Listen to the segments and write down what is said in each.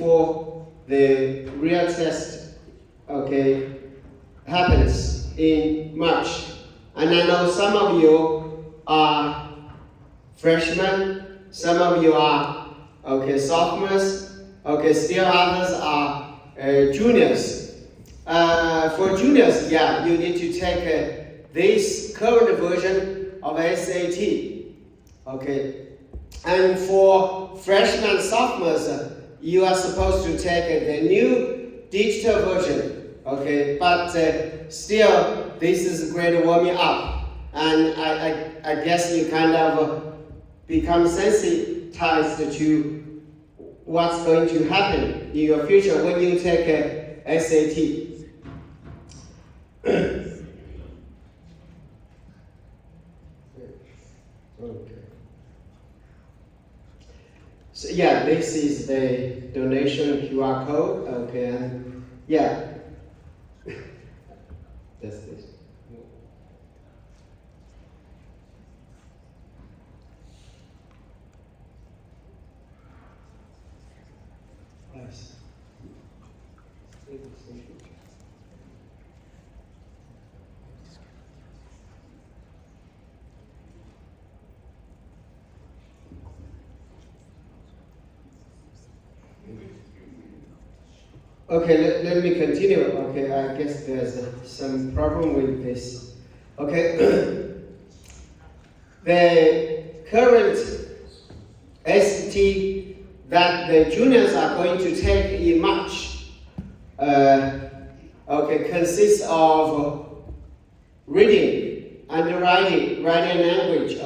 before the real test, okay, happens in March. And I know some of you are freshmen, some of you are sophomores, still others are juniors. For juniors, you need to take this current version of SAT. And for freshmen and sophomores, you are supposed to take the new digital version. But still, this is great warming up, and I guess you kind of become sensitized to what's going to happen in your future when you take SAT. So this is the donation QR code. And that's this. Nice. Let me continue. I guess there's some problem with this. The current SAT that the juniors are going to take in March, consists of reading and writing language.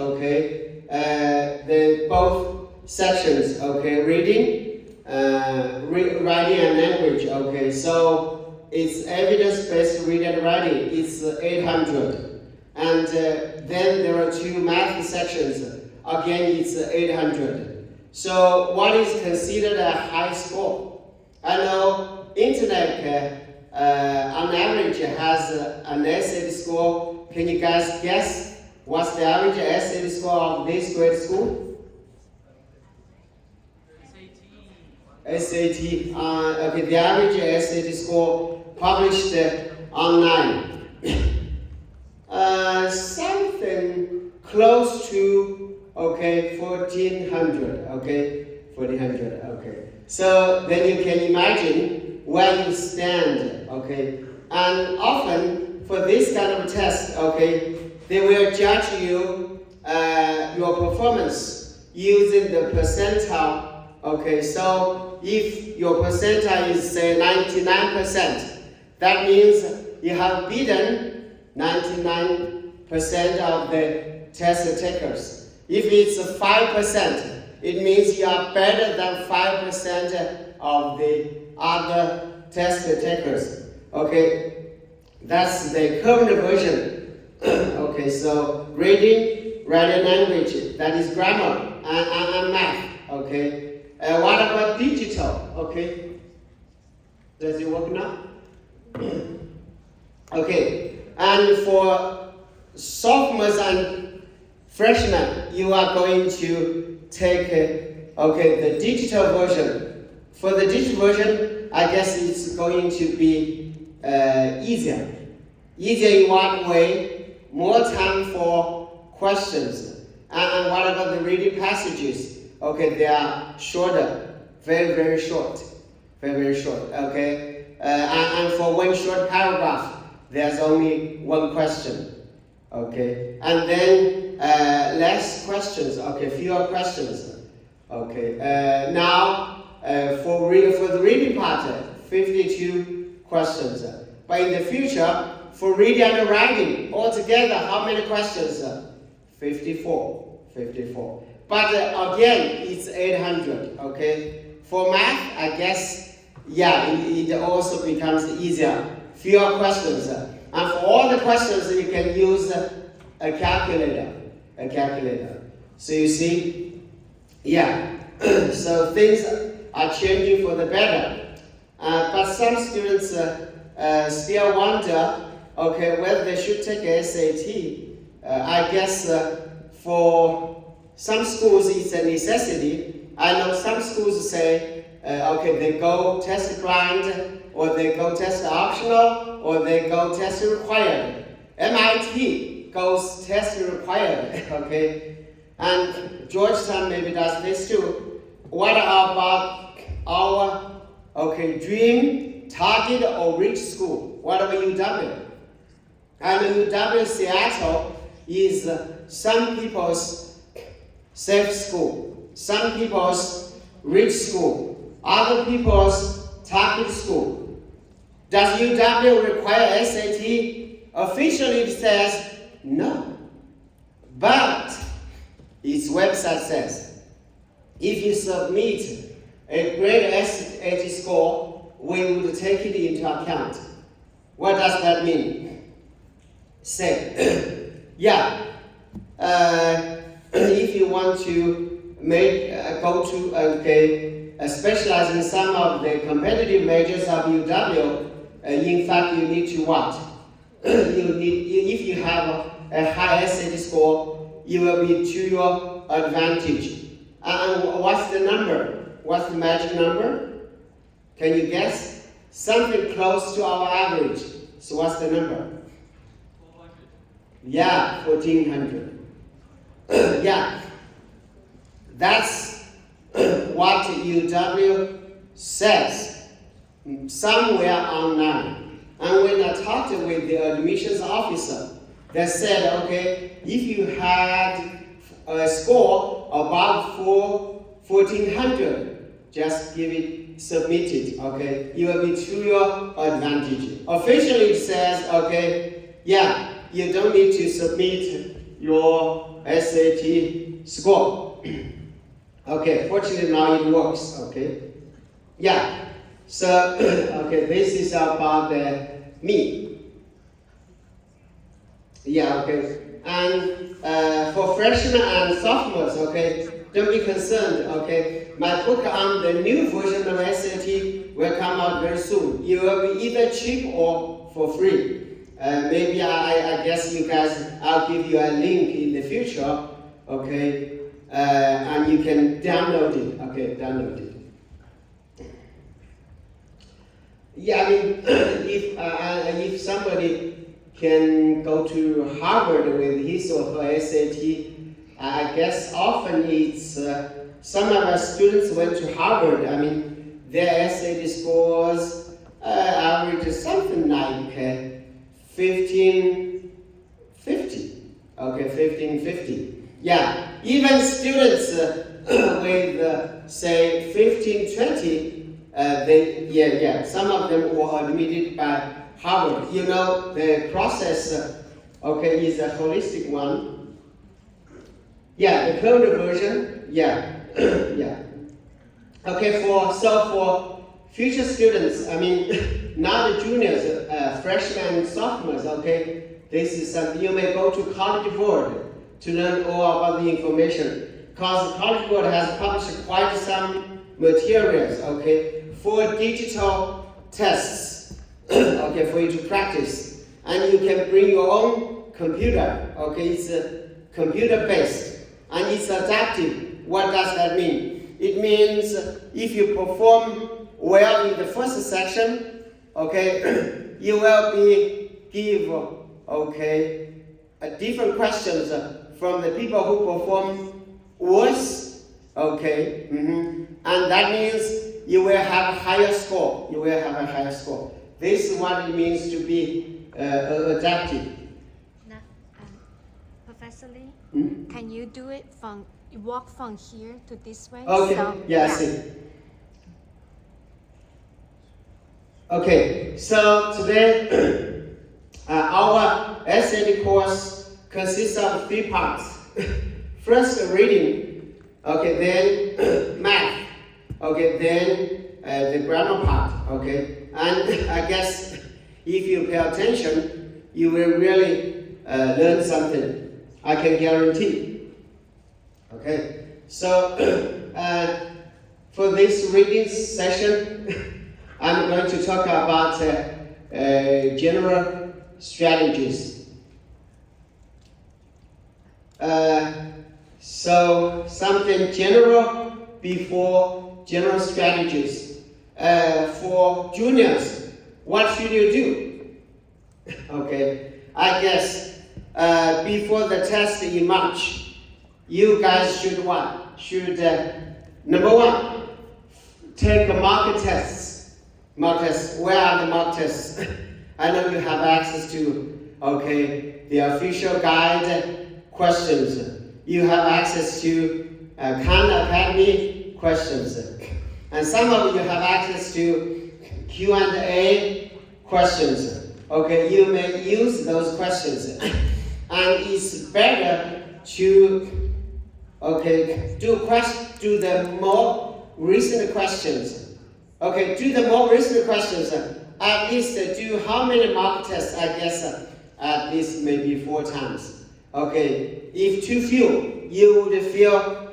The both sections. Reading. Writing and language. So it's evidence-based reading and writing. It's 800, and then there are two math sections. Again, it's 800. So what is considered a high score? I know internet on average has an SAT score. Can you guys guess what's the average SAT score of this grade school? SAT, the average SAT score published online, something close to 1400. 1400. So then you can imagine where you stand. And often for this kind of test, they will judge you your performance using the percentile. So if your percentile is say 99%, that means you have beaten 99% of the test takers. If it's 5%, it means you are better than 5% of the other test takers. That's the current version. So reading, writing language, that is grammar and math. What about digital? Does it work now? And for sophomores and freshmen, you are going to take the digital version. For the digital version, I guess it's going to be easier. Easier in one way, more time for questions. And what about the reading passages? They are shorter, very, very short. And for one short paragraph, there's only one question. And then less questions. Fewer questions. Now for the reading part, 52 questions. But in the future, for reading and writing altogether, how many questions? 54. But again, it's 800. For math, I guess, it also becomes easier. Fewer questions. And for all the questions, you can use a calculator. So you see, so things are changing for the better. But some students still wonder, whether they should take SAT. I guess for some schools it's a necessity. I know some schools say okay, they go test grind, or they go test optional, or they go test required. MIT goes test required, okay? And Georgetown maybe does this too. What about our, okay, dream, target, or rich school? What about UW? And UW Seattle is some people's safe school, some people's rich school, other people's target school. Does UW require SAT? Officially it says no. But its website says, if you submit a great SAT score, we would take it into account. What does that mean? Say, yeah, if you want to go to specialize in some of the competitive majors of UW, in fact, you need to what? If you have a high SAT score, it will be to your advantage. And what's the number? What's the magic number? Can you guess? Something close to our average. So what's the number? 400. Yeah, 1400. Yeah, that's what UW says somewhere online. And when I talked with the admissions officer, they said, okay, if you had a score above 1400, just give it, submit it, okay? It will be to your advantage. Officially it says, okay, yeah, you don't need to submit your SAT score. Okay, fortunately now it works, okay? Yeah, so, okay, this is about me. Yeah, okay. And for freshmen and sophomores, okay, don't be concerned, okay? My book on the new version of SAT will come out very soon. It will be either cheap or for free. Maybe I guess you guys, I'll give you a link in the future, okay? And you can download it, okay, download it. Yeah, I mean, if somebody can go to Harvard with his or her SAT, I guess often it's, some of our students went to Harvard, I mean, their SAT scores average something like 1550, okay, 1550. Yeah, even students with, say, 1520, some of them were admitted by Harvard. You know, the process, okay, is a holistic one. Yeah, the cloned version, yeah, yeah. Okay, for future students, I mean, not the juniors, freshmen and sophomores, okay, this is something you may go to College Board to learn all about the information. Because College Board has published quite some materials, okay, for digital tests, okay, for you to practice. And you can bring your own computer, okay, it's computer-based, and it's adaptive. What does that mean? It means if you perform well in the first section, okay, you will be given, okay, different questions from the people who perform worse, okay, and that means you will have a higher score. You will have a higher score. This is what it means to be adaptive. Now, Professor Lee, can you do it from, walk from here to this way? Okay, So, yeah, I see. Okay, so today our SAT course consists of 3 parts. First, reading, okay, then math, okay, then the grammar part, okay. And I guess if you pay attention, you will really learn something. I can guarantee. Okay, so for this reading session, I'm going to talk about general strategies. So something general before general strategies. For juniors, what should you do? Okay, I guess before the test in March, you guys should what? Should number one, take mock tests. Mock tests. Where are the mock tests? I know you have access to the official guide questions. You have access to Khan Academy questions, and some of you have access to Q&A questions. Okay, you may use those questions, and it's better to do the more recent questions. Okay, do the more recent questions. At least do how many mock tests? I guess at least maybe 4 times. Okay, if too few, you would feel,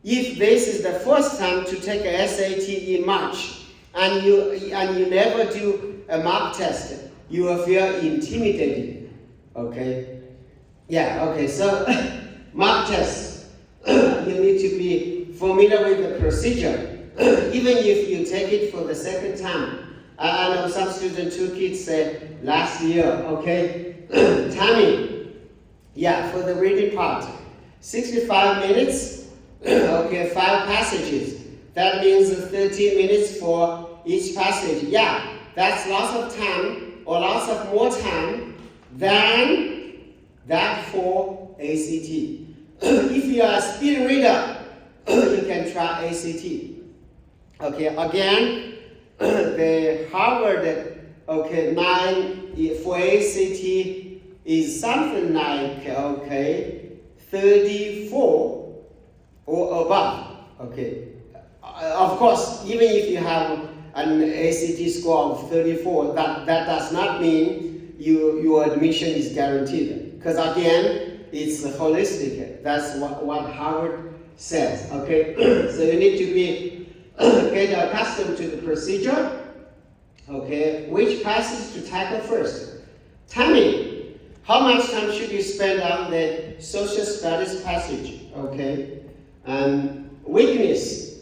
if this is the first time to take a SAT in March, and you never do a mock test, you will feel intimidated. Okay? Yeah, okay, so mock tests, you need to be familiar with the procedure. Even if you take it for the second time. I know some students took it last year, okay? Timing, yeah, for the reading part, 65 minutes, okay, 5 passages. That means 13 minutes for each passage. Yeah, that's lots of time, or lots of more time than that for ACT. If you are a speed reader, you can try ACT. Okay, again, the Harvard 9 for ACT is something like 34 or above. Okay, of course, even if you have an ACT score of 34, that does not mean your admission is guaranteed. Because again, it's holistic. That's what Harvard says. Okay, so you need to get accustomed to the procedure. Okay, which passage to tackle first? Timing. How much time should you spend on the social studies passage? Okay, and weakness.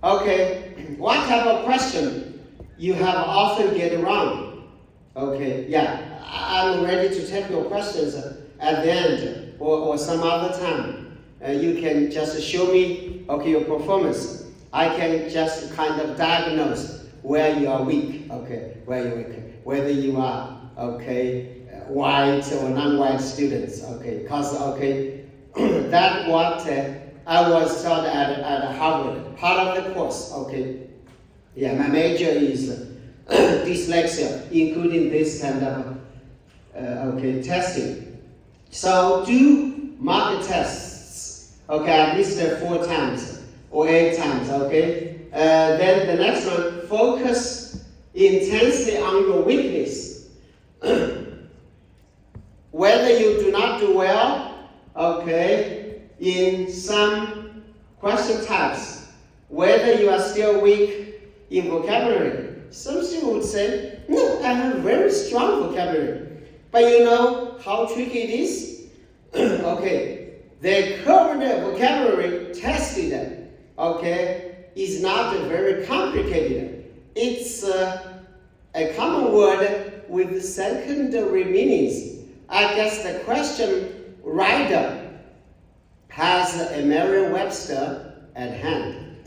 Okay, what type of question you have often get wrong? Okay, yeah, I'm ready to take your questions at the end or some other time. You can just show me your performance. I can just kind of diagnose where you are weak, where you're weak, whether you are, white or non-white students, because, that's what I was taught at Harvard, part of the course, Yeah, my major is dyslexia, including this kind of, testing. So do mock tests, at least 4 times. Or 8 times, then the next one, focus intensely on your weakness. Whether you do not do well, in some question types, whether you are still weak in vocabulary. Some students would say, no, I have very strong vocabulary. But you know how tricky it is? The current vocabulary tested is not very complicated. It's a common word with secondary meanings. I guess the question writer has a Merriam-Webster at hand.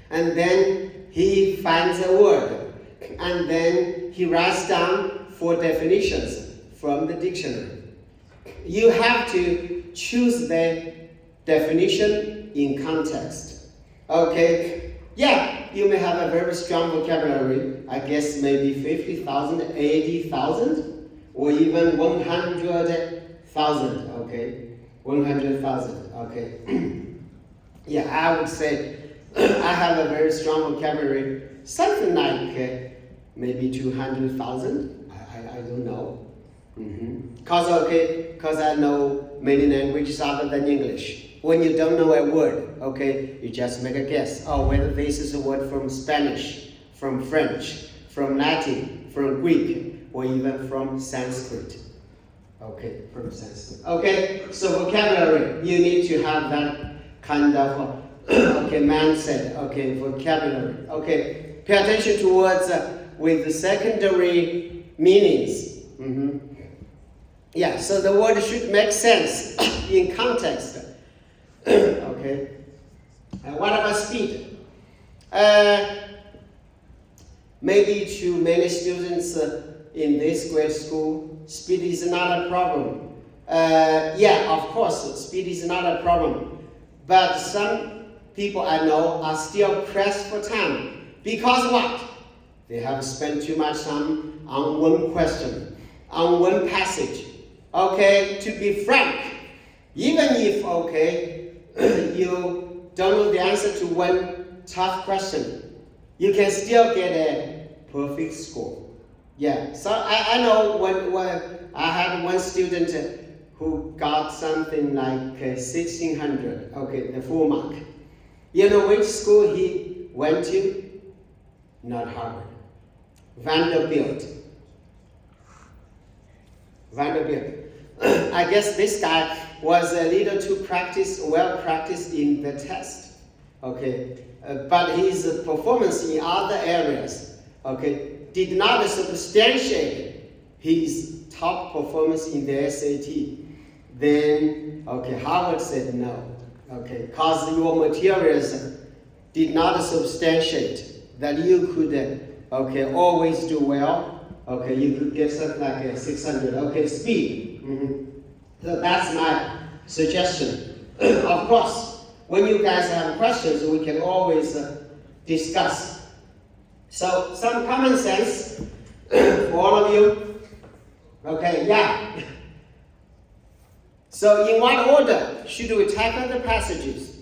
And then he finds a word. And then he writes down 4 definitions from the dictionary. You have to choose the definition in context. Yeah, you may have a very strong vocabulary, I guess maybe 50,000, 80,000, or even 100,000, 100,000, Yeah, I would say I have a very strong vocabulary, something like maybe 200,000, I don't know. Because I know many languages other than English. When you don't know a word, you just make a guess. Whether this is a word from Spanish, from French, from Latin, from Greek, or even from Sanskrit. From Sanskrit. So vocabulary, you need to have that kind of okay, mindset, okay, vocabulary, okay. Pay attention to words with the secondary meanings. Yeah, so the word should make sense in context. Okay. And what about speed? Maybe to many students in this grade school, speed is not a problem. Yeah, of course, speed is not a problem. But some people I know are still pressed for time. Because what? They have spent too much time on one question, on one passage. Okay, to be frank, even if, okay, you don't know the answer to one tough question, you can still get a perfect score. Yeah, so I know when I had one student who got something like 1600, okay, the full mark. You know which school he went to? Not Harvard. Vanderbilt. I guess this guy was a little too well practiced in the test, okay, but his performance in other areas, okay, did not substantiate his top performance in the SAT. Then, okay, Harvard said no, okay, because your materials did not substantiate that you could, okay, always do well. Okay, you could get something like 600. Okay, speed. So that's my suggestion. Of course, when you guys have questions, we can always discuss. So, some common sense for all of you. Okay, yeah. So, in what order should we tackle the passages?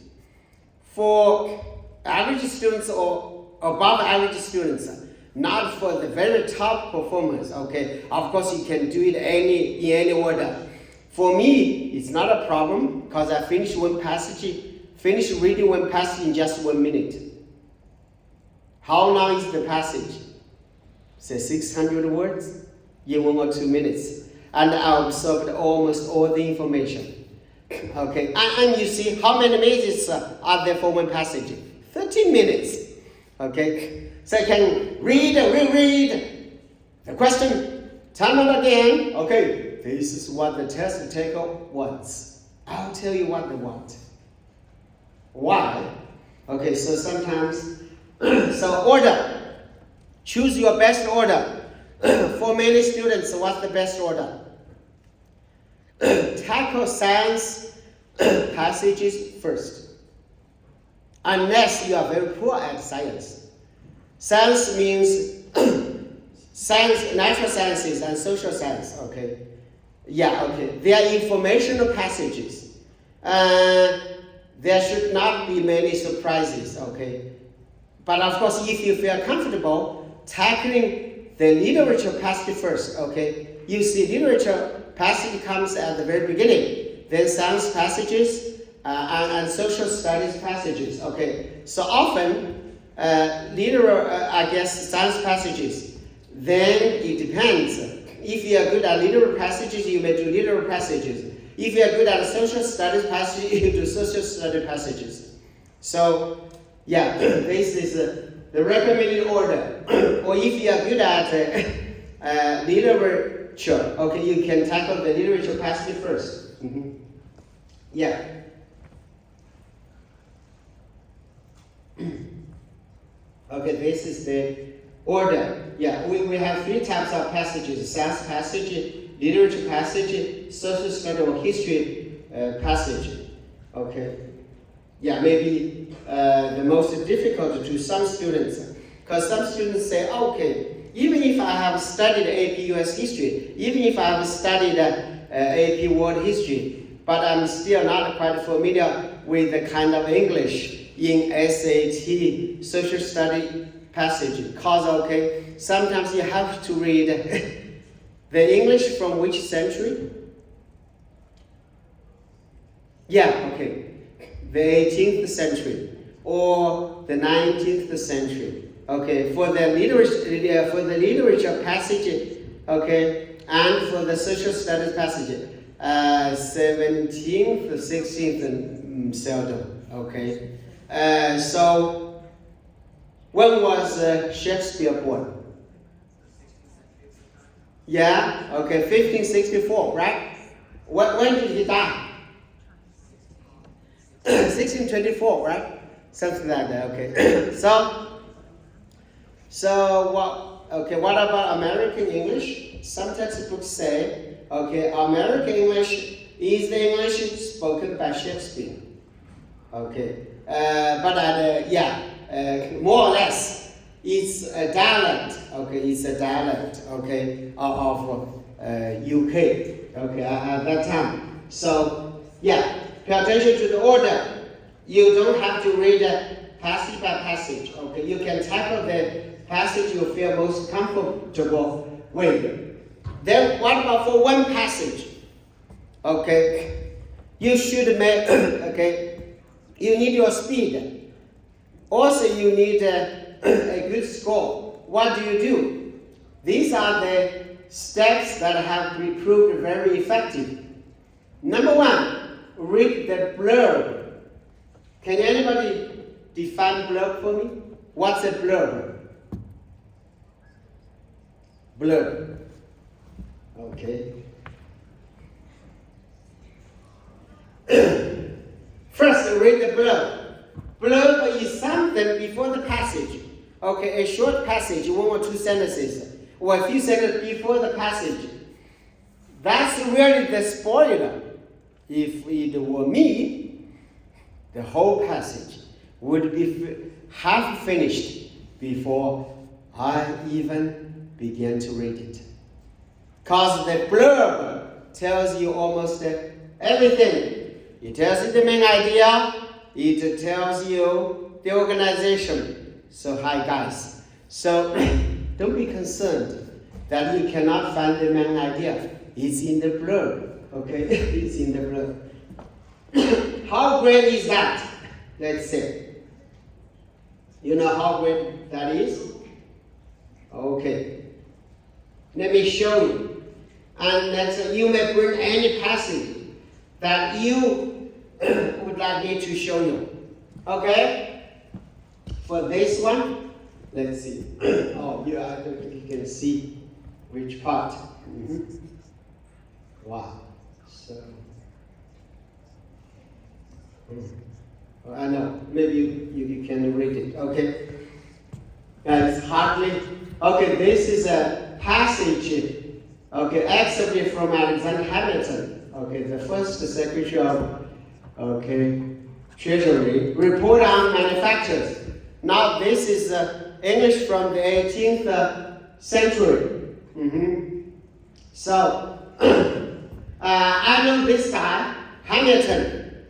For average students or above average students, not for the very top performers, okay? Of course, you can do it in any order. For me, it's not a problem because I finished reading one passage in just 1 minute. How long is the passage? Say 600 words in 1 or 2 minutes. And I absorbed almost all the information. Okay, and you see how many minutes are there for one passage? 13 minutes. Okay. So I can read and reread the question time and again. Okay, this is what the test taker wants. I'll tell you what they want. Why? Okay, so sometimes, so order. Choose your best order. For many students, what's the best order? Tackle science passages first. Unless you are very poor at science. Science means science, natural sciences and social science, okay? Yeah, okay. They are informational passages. There should not be many surprises, okay? But of course, if you feel comfortable tackling the literature passage first, okay? You see literature passage comes at the very beginning, then science passages and social studies passages, okay? So often, science passages, then it depends. If you are good at literary passages, you may do literary passages. If you are good at social studies passages, you do social study passages. So, yeah, this is the recommended order. Or if you are good at literature, okay, you can tackle the literature passage first. Yeah. Okay, this is the order. Yeah, we have 3 types of passages: science passage, literature passage, social study or history passage. Okay. Yeah, maybe the most difficult to some students, because some students say, okay, even if I have studied AP US history, even if I have studied AP World History, but I'm still not quite familiar with the kind of English in SAT social study passage. Because, okay, sometimes you have to read the English from which century? Yeah, okay. The 18th century or the 19th century. Okay, for the literature passage, okay, and for the social studies passage, 17th, 16th, seldom. Okay, So, when was Shakespeare born? Yeah, okay, 1564, right? When did he die? 1624, right? Something like that, okay. So what? Okay, what about American English? Some textbooks say, okay, American English is the English spoken by Shakespeare. Okay, more or less, it's a dialect. Okay, it's a dialect. Okay, of UK. Okay, at that time. So yeah, pay attention to the order. You don't have to read passage by passage. Okay, you can tackle the passage you feel most comfortable with. Then what about for one passage? Okay, you should make. Okay, you need your speed. Also, you need a good score. What do? These are the steps that have been proved very effective. Number one, read the blurb. Can anybody define blurb for me? What's a blurb? Blurb. Okay. First, read the blurb. Blurb is something before the passage. Okay, a short passage, 1 or 2 sentences, or a few sentences before the passage. That's really the spoiler. If it were me, the whole passage would be half finished before I even began to read it. Because the blurb tells you almost everything. It tells you the main idea. It tells you the organization. So hi guys. So don't be concerned that you cannot find the main idea. It's in the blurb. Okay, it's in the blurb. How great is that? Let's see. You know how great that is? Okay. Let me show you. And that you may bring any passage that you would like me to show you. Okay? For this one, let's see. Oh, I don't think you can see which part. Mm-hmm. Wow. So, I know. Maybe you can read it. Okay. It's hardly. Okay, this is a passage. Okay, excerpt from Alexander Hamilton. Okay, the first Secretary of Treasury. Report on manufactures. Now this is English from the 18th century. Mm-hmm. So I know this guy, Hamilton.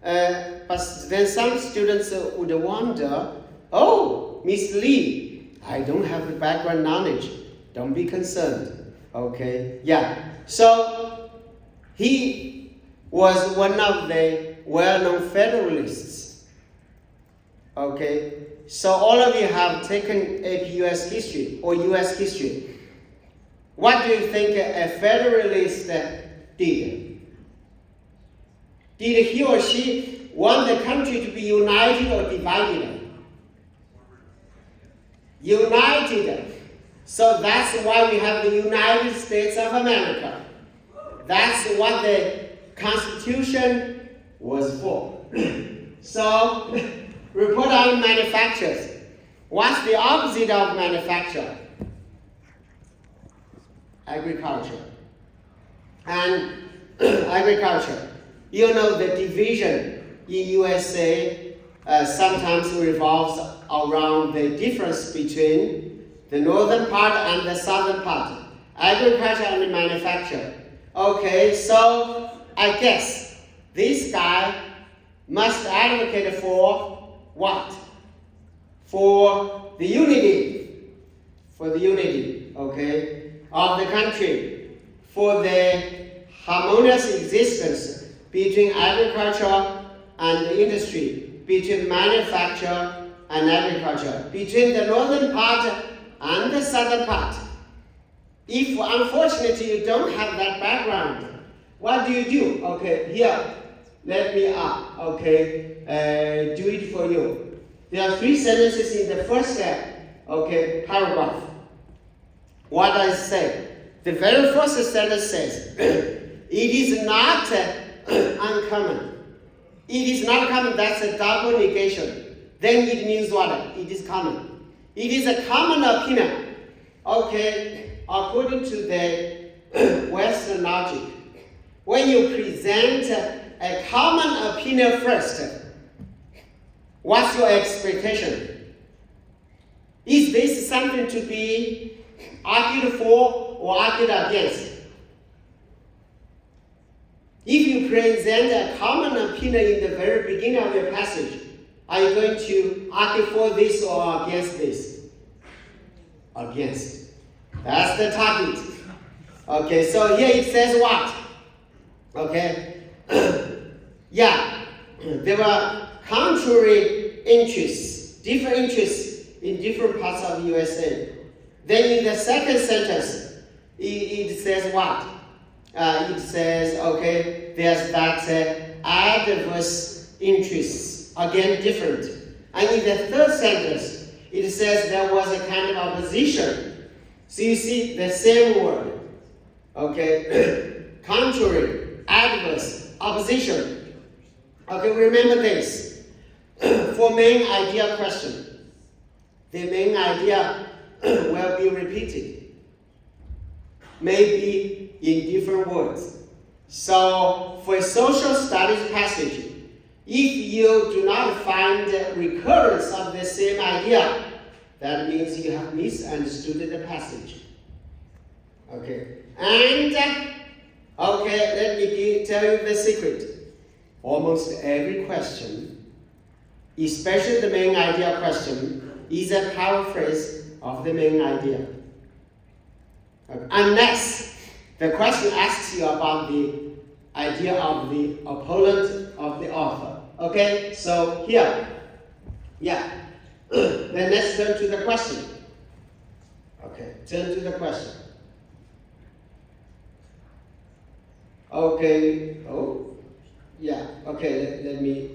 But then some students would wonder, oh, Miss Lee, I don't have the background knowledge. Don't be concerned. Okay, yeah. So he was one of the well-known Federalists. Okay, so all of you have taken AP US history or US history. What do you think a Federalist did? Did he or she want the country to be united or divided? United. So that's why we have the United States of America. That's what the Constitution was for. So, report on manufacturers. What's the opposite of manufacture? Agriculture. And agriculture. You know the division in USA sometimes revolves around the difference between the northern part and the southern part. Agriculture and manufacture. Okay, so I guess this guy must advocate for what? For the unity. For the unity, okay, of the country. For the harmonious existence between agriculture and industry, between manufacture and agriculture, between the northern part and the southern part. If unfortunately you don't have that background, what do? Okay, here, let me up, okay. do it for you. There are 3 sentences in the first paragraph. What does it say? The very first sentence says, it is not uncommon. It is not common, that's a double negation. Then it means what? It is common. It is a common opinion. According to the Western logic, when you present a common opinion first, what's your expectation? Is this something to be argued for or argued against? If you present a common opinion in the very beginning of your passage, are you going to argue for this or against this? Against. That's the target. So here it says what? There were contrary interests, different interests in different parts of the USA. Then in the second sentence, it says what? It says, there's that adverse interests, again different. And in the third sentence, it says there was a kind of opposition. So you see the same word, contrary, adverse, opposition. Remember this. For main idea question, the main idea will be repeated, maybe in different words. So for a social studies passage, if you do not find recurrence of the same idea, that means you have misunderstood the passage. Let me tell you the secret. Almost every question, especially the main idea question, is a paraphrase of the main idea. Unless the question asks you about the idea of the opponent of the author. So here, then let's turn to the question. Turn to the question. Let me.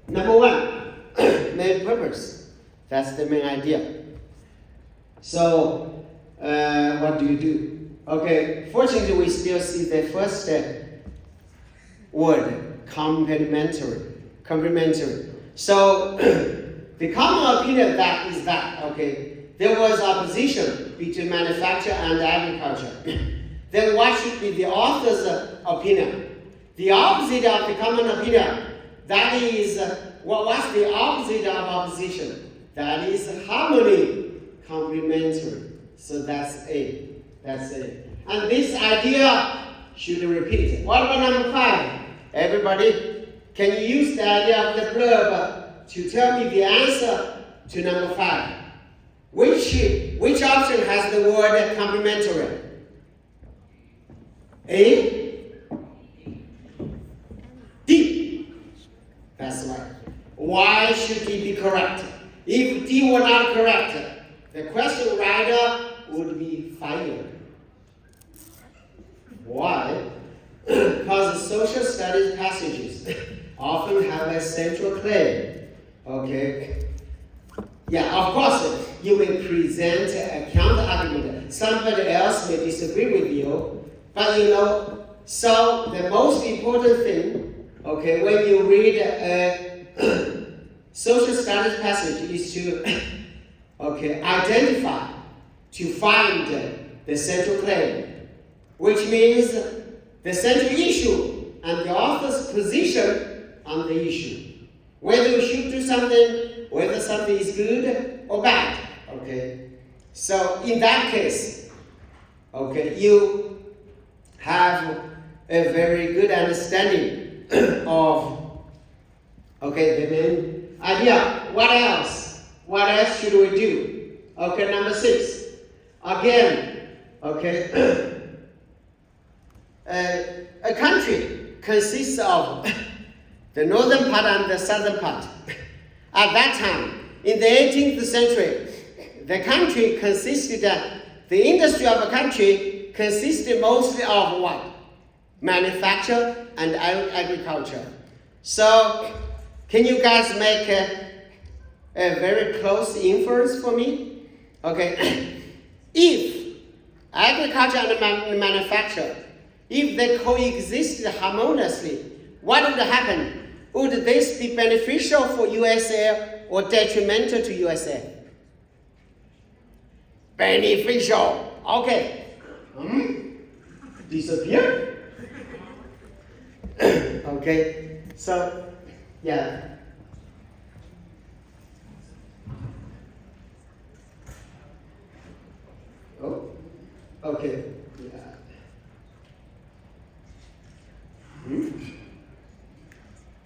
Number 1, main purpose. That's the main idea. So, what do you do? Fortunately, we still see the first word, complementary. So, the common opinion is that, there was opposition between manufacture and agriculture. Then what should be the author's opinion? The opposite of the common opinion, that is, what's the opposite of opposition? That is harmony, complementary. So that's A. And this idea should repeat. What about number 5? Everybody, can you use the idea of the blurb to tell me the answer to number 5? Which option has the word complementary? A? D. That's right. Why should it be correct? If D were not correct, the question writer would be fired. Why? Because social studies passages often have a central claim. Of course, you may present a counter argument. Somebody else may disagree with you, but so the most important thing, when you read a social studies passage is to, identify, to find the central claim, which means the central issue and the author's position on the issue. Whether you should do something, whether something is good or bad. So in that case, you have a very good understanding of the main idea. What else? What else should we do? Number 6. Again, a country consists of the northern part and the southern part. At that time, in the 18th century, the country consisted, the industry of a country consisted mostly of what? Manufacture and agriculture. So, can you guys make a very close inference for me? Okay, if agriculture and manufacture, if they coexisted harmoniously, what would happen? Would this be beneficial for USA or detrimental to USA? Beneficial. Okay. Disappear. Okay. So, yeah. Oh. Okay. Yeah.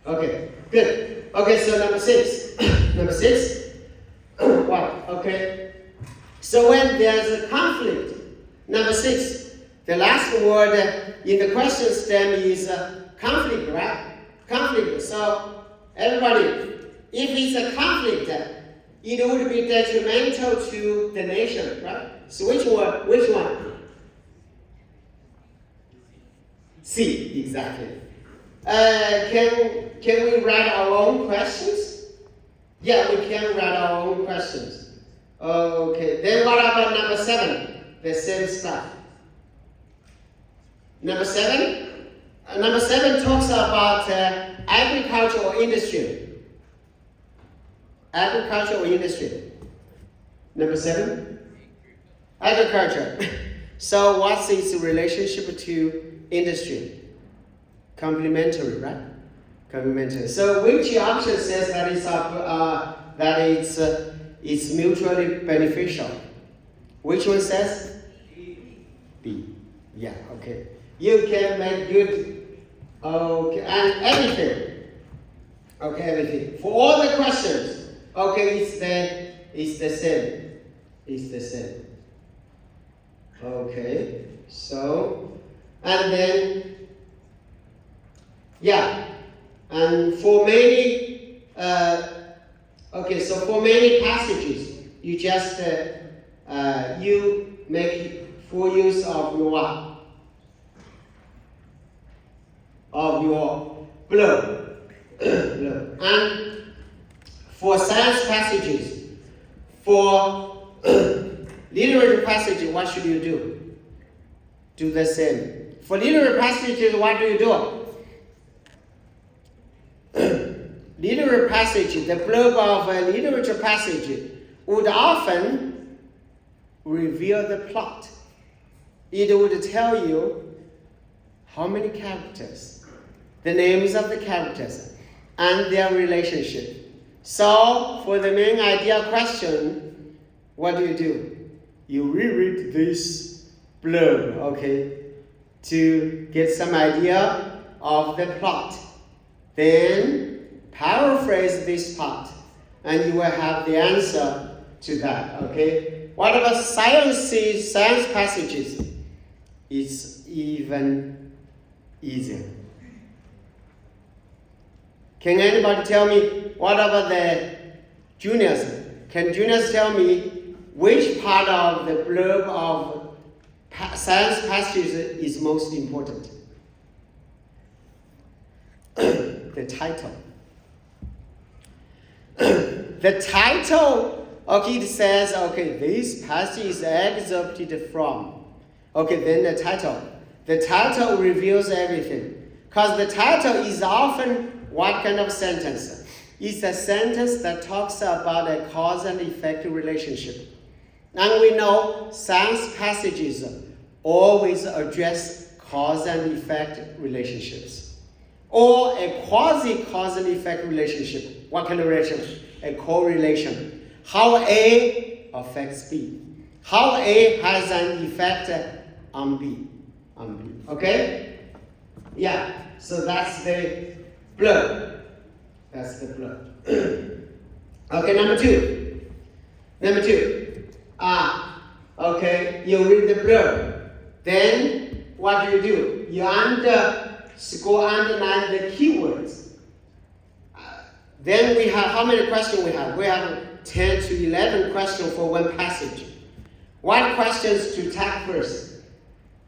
Okay, good. Okay, so number 6. Number 6. Wow, okay. So when there's a conflict, number 6, the last word in the question stem is conflict, right? Conflict. So everybody, if it's a conflict, it would be detrimental to the nation, right? So which one? Which one? C, exactly. Can we write our own questions? Yeah, we can write our own questions. Okay, then what about number 7? The same stuff. Number 7? Number 7 talks about agriculture or industry. Agriculture or industry. Number 7? Agriculture. So what's its relationship to industry? Complementary, right? Complementary. So which option says that it's mutually beneficial? Which one says? B. Yeah. Okay. You can make good. Okay, and everything. Okay, everything for all the questions. Okay, it's the same. It's the same. Okay. So, and then. Yeah, and for many, for many passages, you just you make full use of your what? Of your globe. And for science passages, for literary passages, what should you do? Do the same. For literary passages, what do you do? Literary passage, the blurb of a literature passage would often reveal the plot. It would tell you how many characters, the names of the characters, and their relationship. So, for the main idea question, what do? You reread this blurb, okay, to get some idea of the plot. Then paraphrase this part, and you will have the answer to that, okay? What about science passages? It's even easier. Can anybody tell me, what about the juniors? Can juniors tell me which part of the blurb of science passages is most important? The title. The title, okay, it says, okay, this passage is excerpted from. Okay, then the title. The title reveals everything. Because the title is often what kind of sentence? It's a sentence that talks about a cause and effect relationship. And we know science passages always address cause and effect relationships. Or a quasi-cause and effect relationship. What kind of relationship? A correlation. How A affects B. How A has an effect on B. Okay? Yeah, so that's the blurb. That's the blurb. Okay, number two. Okay, you read the blurb. Then, what do? You underline the keywords. Then we have, how many questions we have? We have 10 to 11 questions for one passage. What questions to tag first?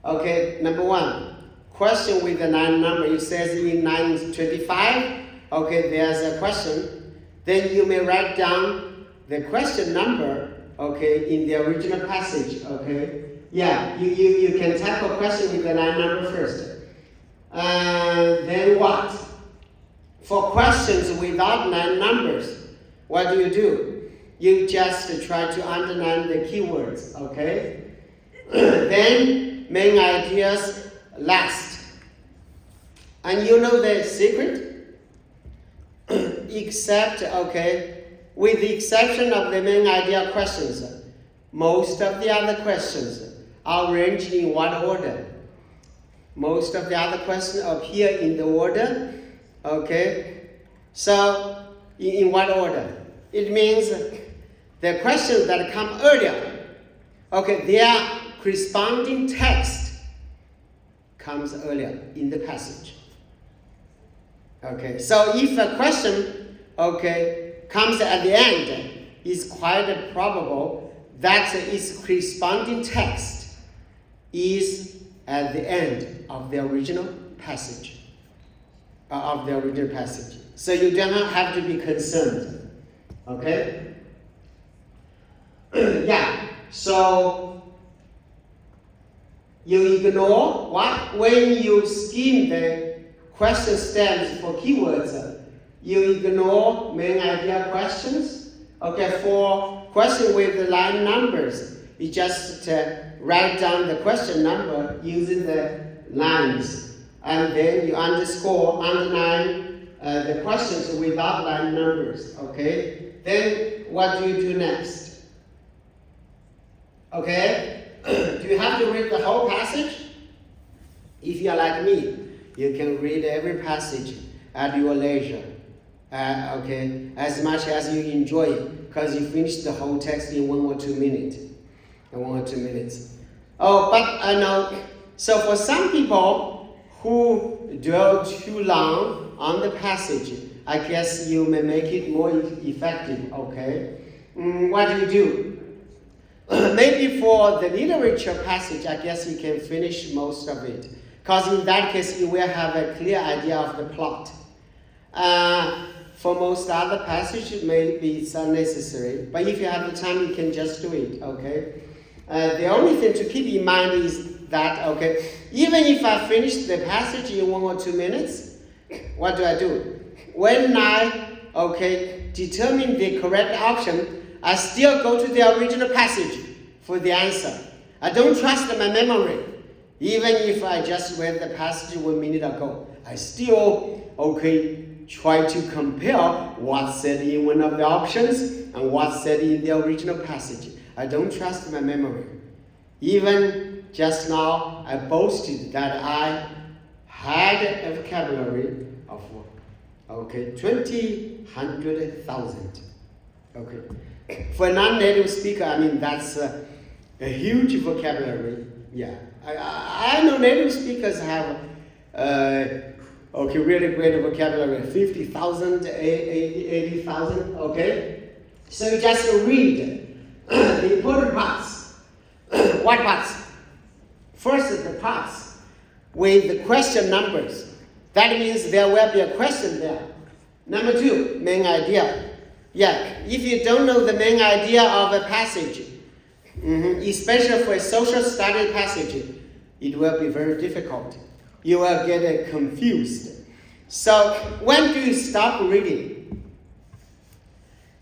Okay, number 1, question with the 9 number. It says in 925, okay, there's a question. Then you may write down the question number, okay, in the original passage, okay? Yeah, you can tackle a question with the 9 number first. Then what? For questions without 9 numbers, what do? You just try to underline the keywords, okay? Then main ideas last. And you know the secret? Except, okay, with the exception of the main idea questions, most of the other questions are arranged in what order? Most of the other questions appear in the order, okay? So, in what order? It means the questions that come earlier, okay, their corresponding text comes earlier in the passage. Okay, so if a question, okay, comes at the end, it's quite probable that its corresponding text is at the end of the original passage. So you don't have to be concerned. Okay? Yeah, so you ignore what? When you skim the question stems for keywords, you ignore main idea questions. Okay, for question with the line numbers, you just write down the question number using the lines, and then you underline the questions without line numbers. Okay, then what do you do next? Okay, do you have to read the whole passage? If you are like me, you can read every passage at your leisure. Okay, as much as you enjoy it, because you finish the whole text in 1 or 2 minutes. Oh, but I know. So for some people who dwell too long on the passage, I guess you may make it more effective. Okay, what do? Maybe for the literature passage, I guess you can finish most of it, because in that case you will have a clear idea of the plot. For most other passages, maybe it's unnecessary, but if you have the time, you can just do it. Okay. The only thing to keep in mind is that, okay, even if I finish the passage in 1 or 2 minutes, what do? When I, okay, determine the correct option, I still go to the original passage for the answer. I don't trust my memory. Even if I just read the passage 1 minute ago, I still, okay, try to compare what's said in one of the options and what's said in the original passage. I don't trust my memory. Even just now, I boasted that I had a vocabulary of, okay, 100,000. Okay. For a non-native speaker, I mean, that's a huge vocabulary. Yeah. I know native speakers have, okay, really great vocabulary, 50,000, 80,000, okay? So you just read the important parts. What parts? First, the parts with the question numbers. That means there will be a question there. Number 2, main idea. Yeah, if you don't know the main idea of a passage, especially for a social study passage, it will be very difficult. You will get confused. So when do you stop reading?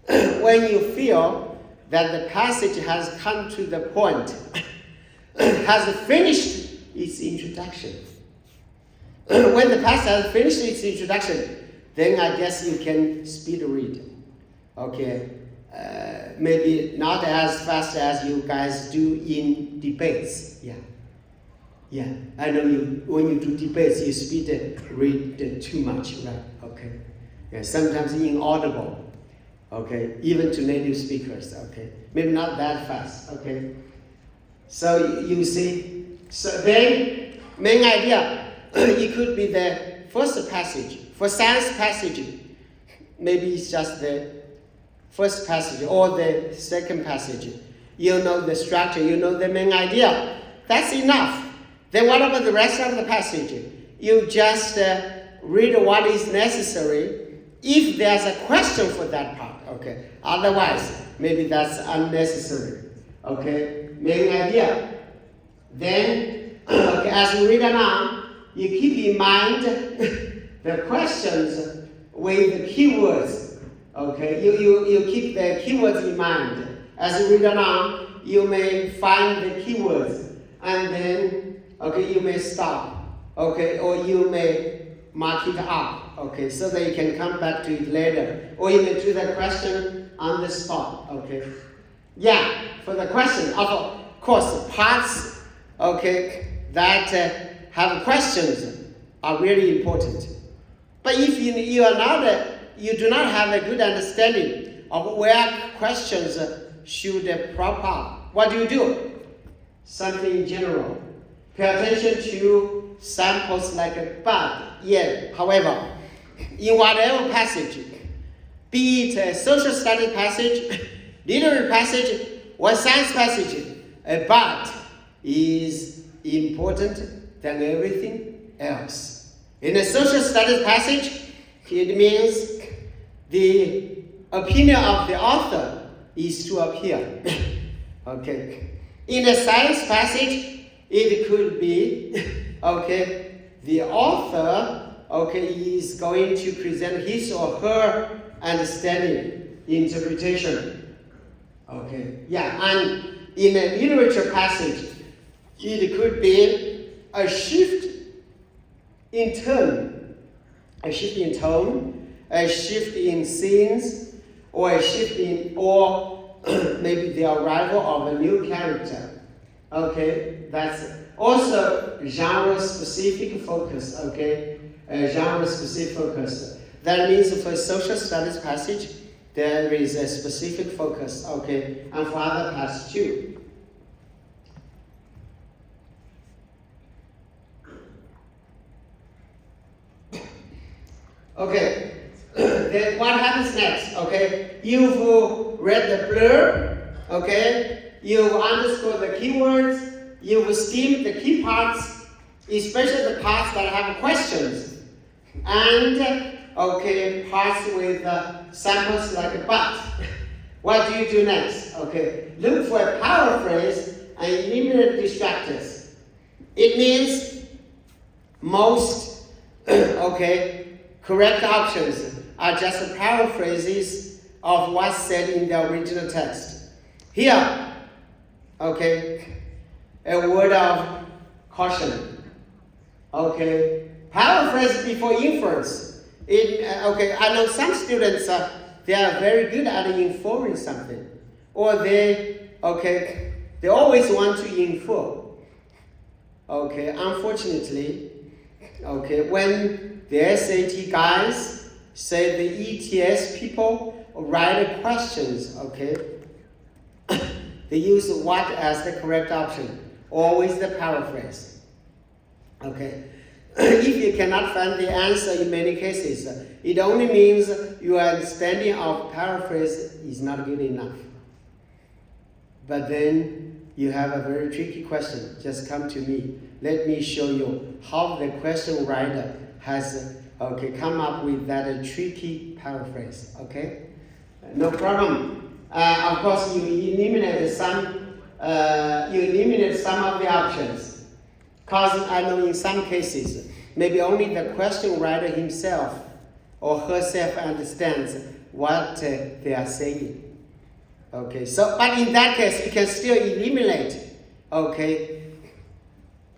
When you feel that the passage has come to the point, has finished its introduction. When the passage has finished its introduction, then I guess you can speed read. Okay, maybe not as fast as you guys do in debates. Yeah, I know when you do debates, you speed read too much, right? Okay, yeah, sometimes inaudible. Okay, even to native speakers. Okay, maybe not that fast. Okay, so you see, so then main idea, it could be the first passage. For science passage, maybe it's just the first passage or the second passage. You know the structure, you know the main idea. That's enough. Then what about the rest of the passage? You just read what is necessary if there's a question for that part, okay? Otherwise, maybe that's unnecessary, okay? Main idea. Then, okay, as you read along, you keep in mind the questions with the keywords, okay? You keep the keywords in mind. As you read along, you may find the keywords, and then, okay, you may stop, okay, or you may mark it up, okay, so that you can come back to it later, or you may do the question on the spot, okay? Yeah, for the question, of course, parts, okay, that have questions are really important. But if you do not have a good understanding of where questions should prop up, what do? Something in general. Pay attention to samples like a but, yet. However, in whatever passage, be it a social studies passage, literary passage, or science passage, a but is important than everything else. In a social studies passage, it means the opinion of the author is to appear. Okay. In a science passage, it could be, okay, the author, okay, is going to present his or her understanding, interpretation. Okay, yeah, and in a literature passage, it could be a shift in tone, a shift in scenes, or a shift in, or maybe the arrival of a new character. Okay, that's also genre-specific focus, okay? Genre-specific focus. That means for social studies passage, there is a specific focus, okay? And for other parts too. Okay, then what happens next, okay? You've read the blurb, okay? You've underscored the keywords, you've skimmed the key parts, especially the parts that have questions, and, okay, parts with samples like a but. What do you do next? Okay, look for a paraphrase and eliminate distractors. It means most, okay, correct options are just paraphrases of what's said in the original text. Here, okay, a word of caution. Okay, paraphrase before inference. Okay, I know some students, they are very good at inferring something, or they always want to infer. Okay, unfortunately, okay, when the SAT guys say the ETS people write questions, okay, they use what as the correct option? Always the paraphrase. Okay. If you cannot find the answer in many cases, it only means your understanding of paraphrase is not good enough. But then you have a very tricky question. Just come to me. Let me show you how the question writer has come up with that tricky paraphrase. Okay? No problem. Of course, you eliminate some of the options. Because I know in some cases, maybe only the question writer himself or herself understands what they are saying. Okay, so, but in that case, you can still eliminate, okay,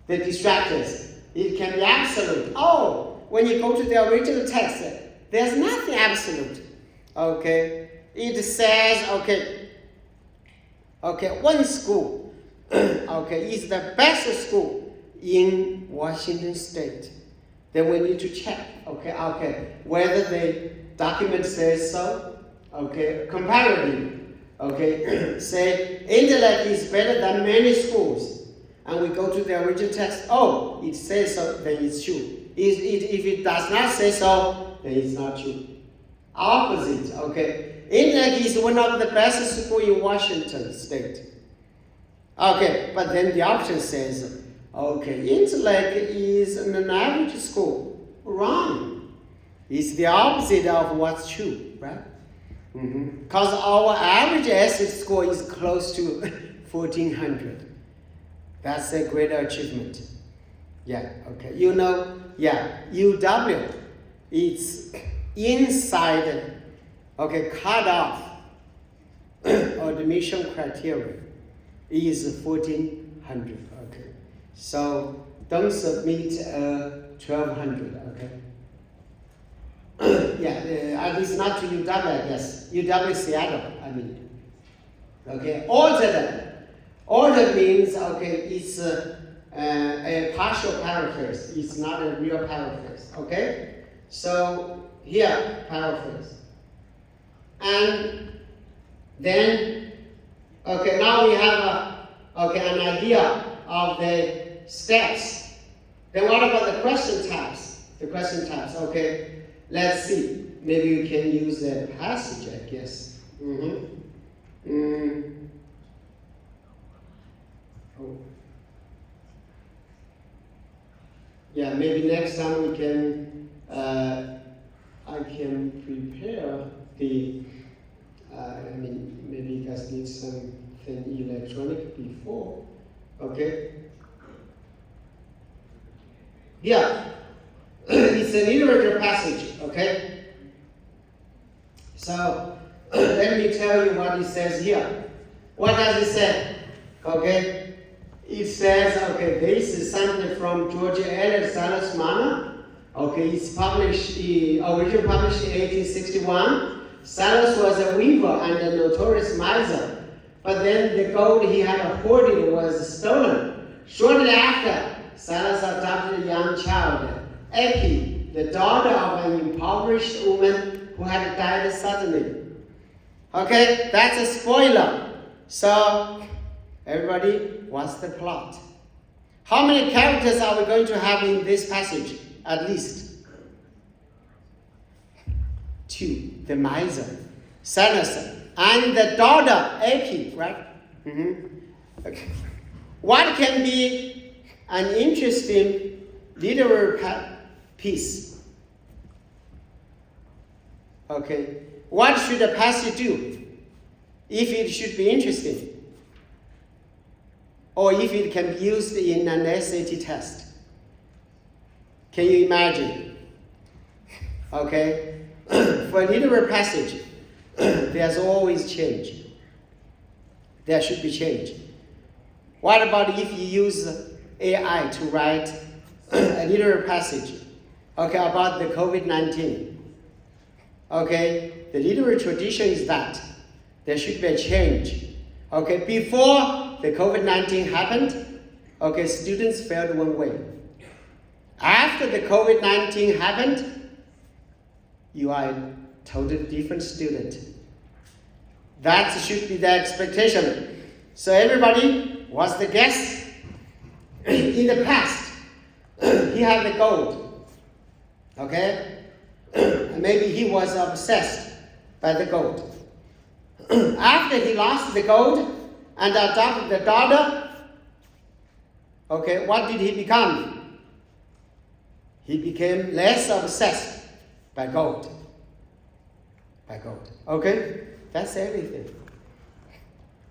the distractors. It can be absolute. Oh, when you go to the original text, there's nothing absolute. Okay, it says, one school, is the best school in Washington State. Then we need to check, whether the document says so, comparatively, say intellect is better than many schools, and we go to the original text, it says so, then it's true. If it does not say so, then it's not true. Opposite, Intellect is one of the best schools in Washington State. Okay, but then the option says, okay, Intellect is an average school. Wrong. It's the opposite of what's true, right? Because our average SAT score is close to 1400. That's a great achievement. Yeah, okay. You know, yeah, UW, it's inside, okay, cut off admission criteria is 1400, okay. So don't submit 1200, okay. Yeah, at least not to UW, I guess. UW Seattle, I mean. Okay, altered means, okay, it's a partial paraphrase. It's not a real paraphrase, okay? So here, paraphrase. And then, okay, now we have an idea of the steps. Then what about the question types? The question types, okay. Let's see. Maybe you can use a passage, I guess. Oh. Yeah, maybe next time we can, I can prepare the, I mean, maybe you guys need something electronic before, okay? Yeah, it's a literature passage, okay? So, let me tell you what it says here. What does it say? Okay? It says, okay, this is something from George Eliot Silas Marner. Okay, it's originally published in 1861. Silas was a weaver and a notorious miser. But then the gold he had hoarded was stolen. Shortly after, Silas adopted a young child, Epi, the daughter of an impoverished woman who had died suddenly. Okay, that's a spoiler. So, everybody, what's the plot? How many characters are we going to have in this passage? At least 2. The miser, Silas, and the daughter, Epi, right? Okay. What can be an interesting literary piece? Okay. What should a passage do if it should be interesting? Or if it can be used in an SAT test? Can you imagine? Okay. For a literary passage, there's always change. There should be change. What about if you use AI to write a literary passage, okay, about the COVID-19? Okay, the literary tradition is that there should be a change. Okay, before the COVID-19 happened, okay, students felt one way. After the COVID-19 happened, you are a totally different student. That should be the expectation. So everybody, what's the guess? In the past, he had the gold. Okay? Maybe he was obsessed by the gold. After he lost the gold and adopted the daughter, okay, what did he become? He became less obsessed by gold. By gold. Okay? That's everything.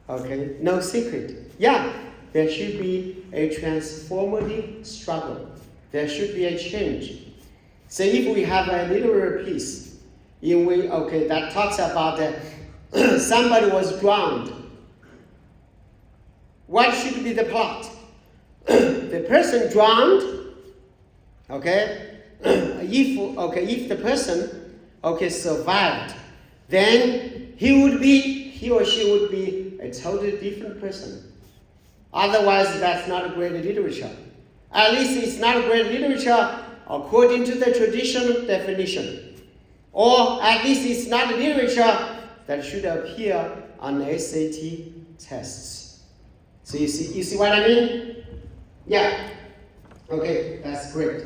Okay? No secret. Yeah, there should be a transformative struggle. There should be a change. So if we have a literary piece in which, okay, that talks about somebody was drowned, what should be the plot? The person drowned, okay? If the person, okay, survived, then he or she would be a totally different person. Otherwise, that's not a great literature. At least it's not a great literature according to the traditional definition. Or at least it's not literature that should appear on SAT tests. So you see what I mean? Yeah. Okay, that's great.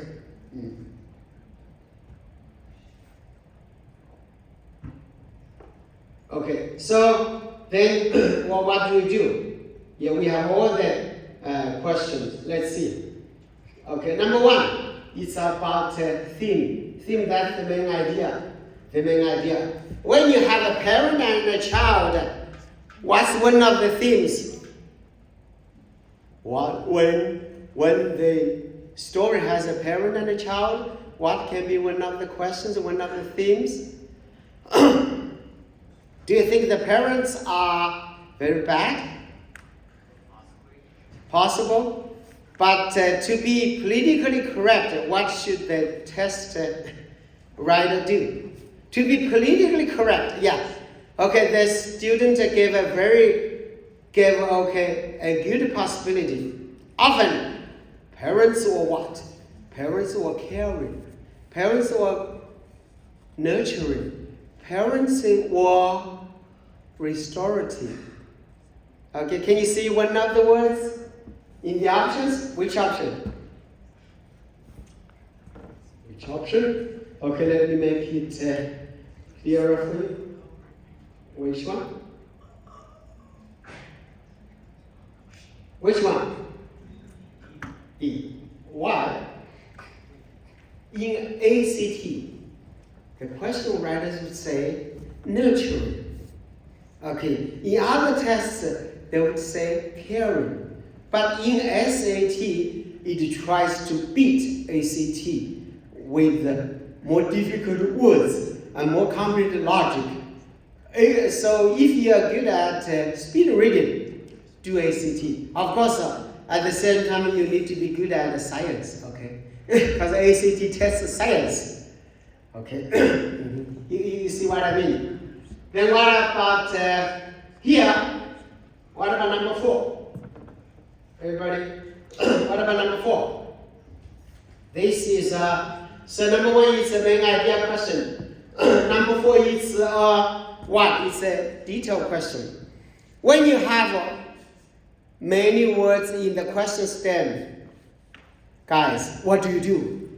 Okay, so then well, what do we do? Yeah, we have all the questions. Let's see. Okay, number one, it's about theme. Theme, that's the main idea. The main idea. When you have a parent and a child, what's one of the themes? What when the story has a parent and a child, what can be one of the questions, one of the themes? Do you think the parents are very bad? Possible. But to be politically correct, what should the test writer do? To be politically correct, yeah. Okay, the student gave a good possibility. Often, parents were what? Parents were caring. Parents were nurturing. Parents were restorative. Okay, can you see one of the words in the options? Which option? Which option? Okay, let me make it clearer for you. Which one? Which one? E. Why? In ACT, the question writers would say nurturing. Okay, in other tests, they would say caring. But in SAT, it tries to beat ACT with more difficult words and more complex logic. So if you are good at speed reading, do ACT. Of course, at the same time, you need to be good at science, okay? Because ACT tests science, okay? you see what I mean? Then what about here? What about number 4? Everybody, what about number 4? This is, so number 1 is the main idea question. Number 4 is what? It's a detailed question. When you have many words in the question stem, guys, what do?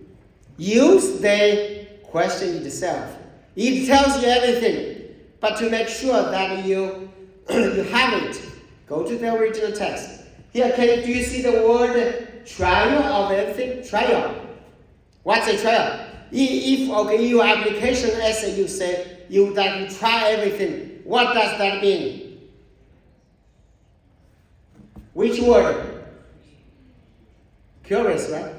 Use the question itself. It tells you everything. But to make sure that you have it, go to the original text. Here, do you see the word trial of everything? Trial. What's a trial? If your application essay, you say you would like to try everything, what does that mean? Which word? Curious, right?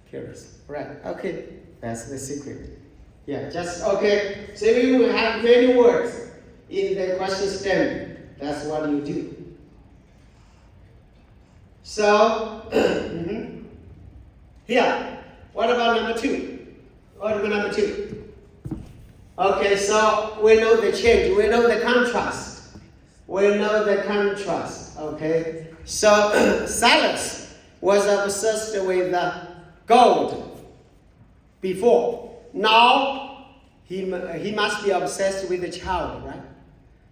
Curious. Right. Okay. That's the secret. Yeah, just okay. So you will have many words in the question stem. That's what you do. So here, what about number 2? What about number 2? Okay, so we know the change. We know the contrast. Okay. So Silas was obsessed with gold before. Now he must be obsessed with the child, right?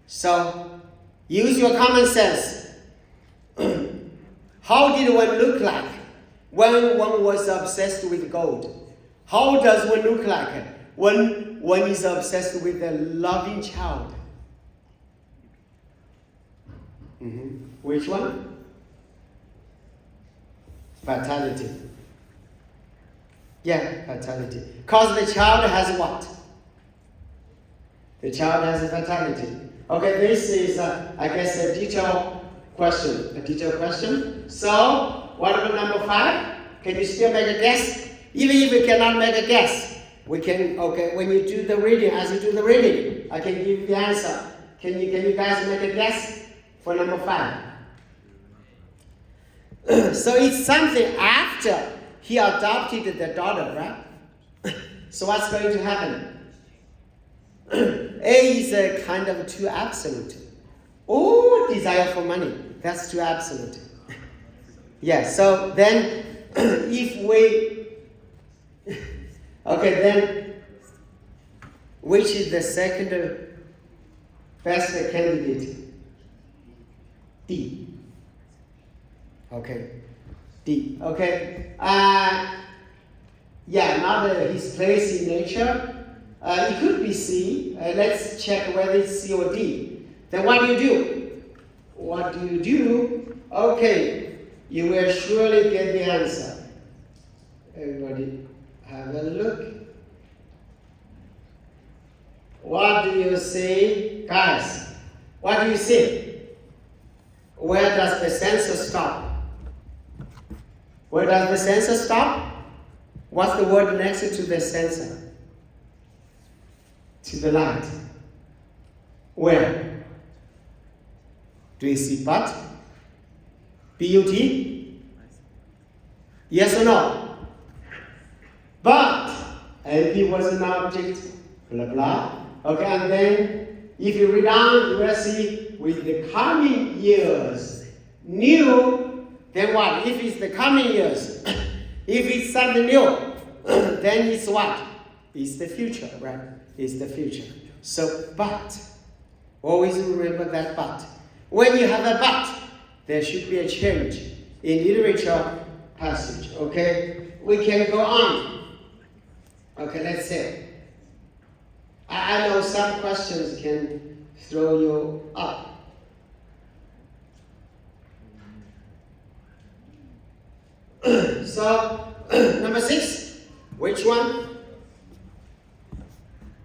So use your common sense. How did one look like when one was obsessed with gold? How does one look like when one is obsessed with a loving child? Which one? Fatality. Yeah, fatality. Because the child has what? The child has a fatality. Okay, this is, I guess, a detailed question. So, what about number 5? Can you still make a guess? Even if you cannot make a guess, we can, okay, when you do the reading, as you do the reading, I can give you the answer. Can you guys make a guess for number 5? So it's something after he adopted the daughter, right? So what's going to happen? A is a kind of too absolute. Oh, desire for money. That's too absolute. Yeah, so then if we... Okay, then which is the second best candidate? D. Okay. D. Okay. Yeah, not his place in nature. It could be C. Let's check whether it's C or D. Then what do you do? What do you do? Okay, you will surely get the answer. Everybody have a look. What do you say, guys? What do you say? Where does the sensor stop? Where does the sensor stop? What's the word next to the sensor? To the light. Where? Do you see but? B-U-T? Yes or no? But LP was an object, blah blah. Okay, and then if you read on, you will see with the coming years, new, then what? If it's the coming years, if it's something new, then it's what? It's the future, right? It's the future. So, but, always remember that but. When you have a but, there should be a change in literature passage, okay? We can go on. Okay, let's say. I know some questions can throw you up. So, number 6, which one?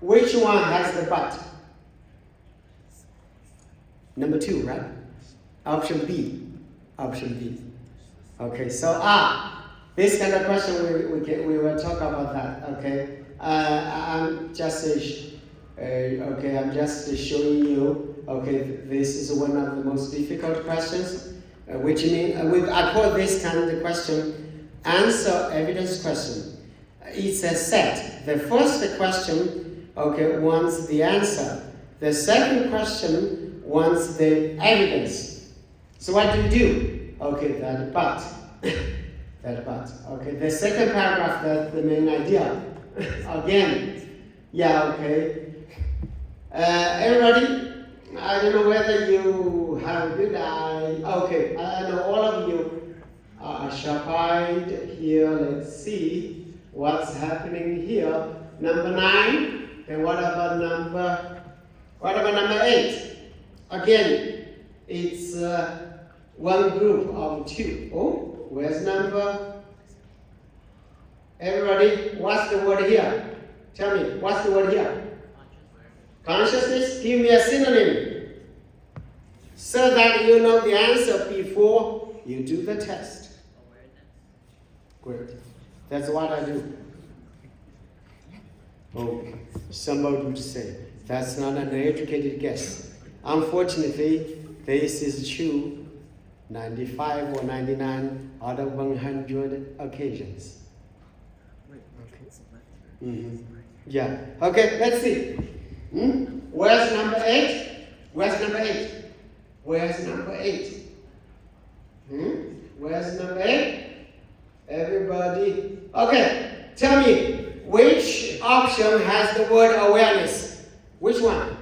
Which one has the but? Number 2, right? Option B. Option B. Okay, so this kind of question we will talk about that. Okay, I'm just showing you. Okay, this is one of the most difficult questions, which means I call this kind of question answer evidence question. It's a set. The first question, okay, wants the answer. The second question wants the evidence. So what do you do? Okay, that but. That but. Okay, the second paragraph, that's the main idea. Again, yeah, okay. Everybody, I don't know whether you have a good eye. Okay, I know all of you are sharp-eyed here. Let's see what's happening here. Number 9. Then what about number 8? Again, it's one group of 2. Oh, where's number? Everybody, what's the word here? Tell me, what's the word here? Consciousness. Give me a synonym so that you know the answer before you do the test. Great. That's what I do. Oh, somebody would say, that's not an educated guess. Unfortunately, this is true 95 or 99 out of 100 occasions. Okay. Mm-hmm. Yeah. Okay, let's see. Where's number 8? Where's number 8? Where's number 8? Where's number 8? Everybody. Okay, tell me, which option has the word awareness? Which one?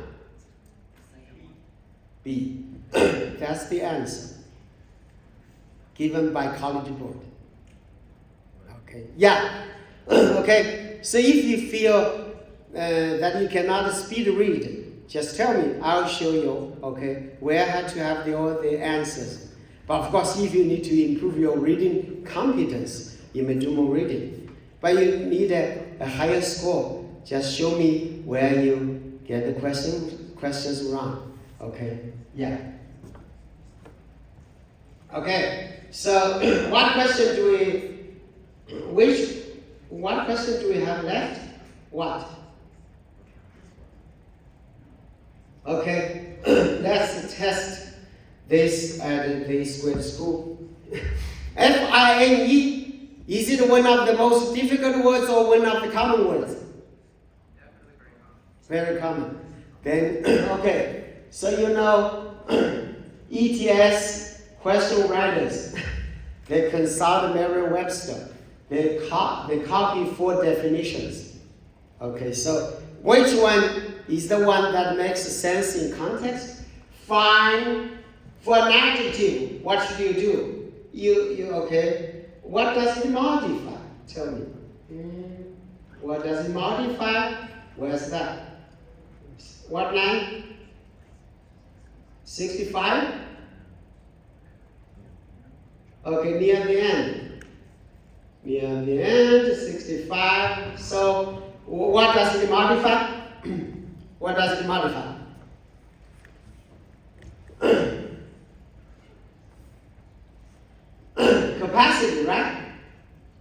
B. That's the answer given by College Board. Okay. Yeah. Okay. So if you feel that you cannot speed read, just tell me. I'll show you. Okay. Where I have to have all the answers. But of course, if you need to improve your reading competence, you may do more reading. But you need a higher score. Just show me where you get the questions wrong. Okay. Yeah. Okay. So what question do we have left? What? Okay. Let's test this at the square school. F-I-N-E. Is it one of the most difficult words or one of the common words? Very common. Then, okay. So you know, ETS question writers, they consult Merriam-Webster. They copy 4 definitions. Okay, so which one is the one that makes sense in context? Fine. For an adjective, what should you do? You okay. What does it modify? Tell me. What does it modify? Where's that? What line? 65? Okay, near the end. Near the end, 65. So, what does it modify? What does it modify? Capacity, right?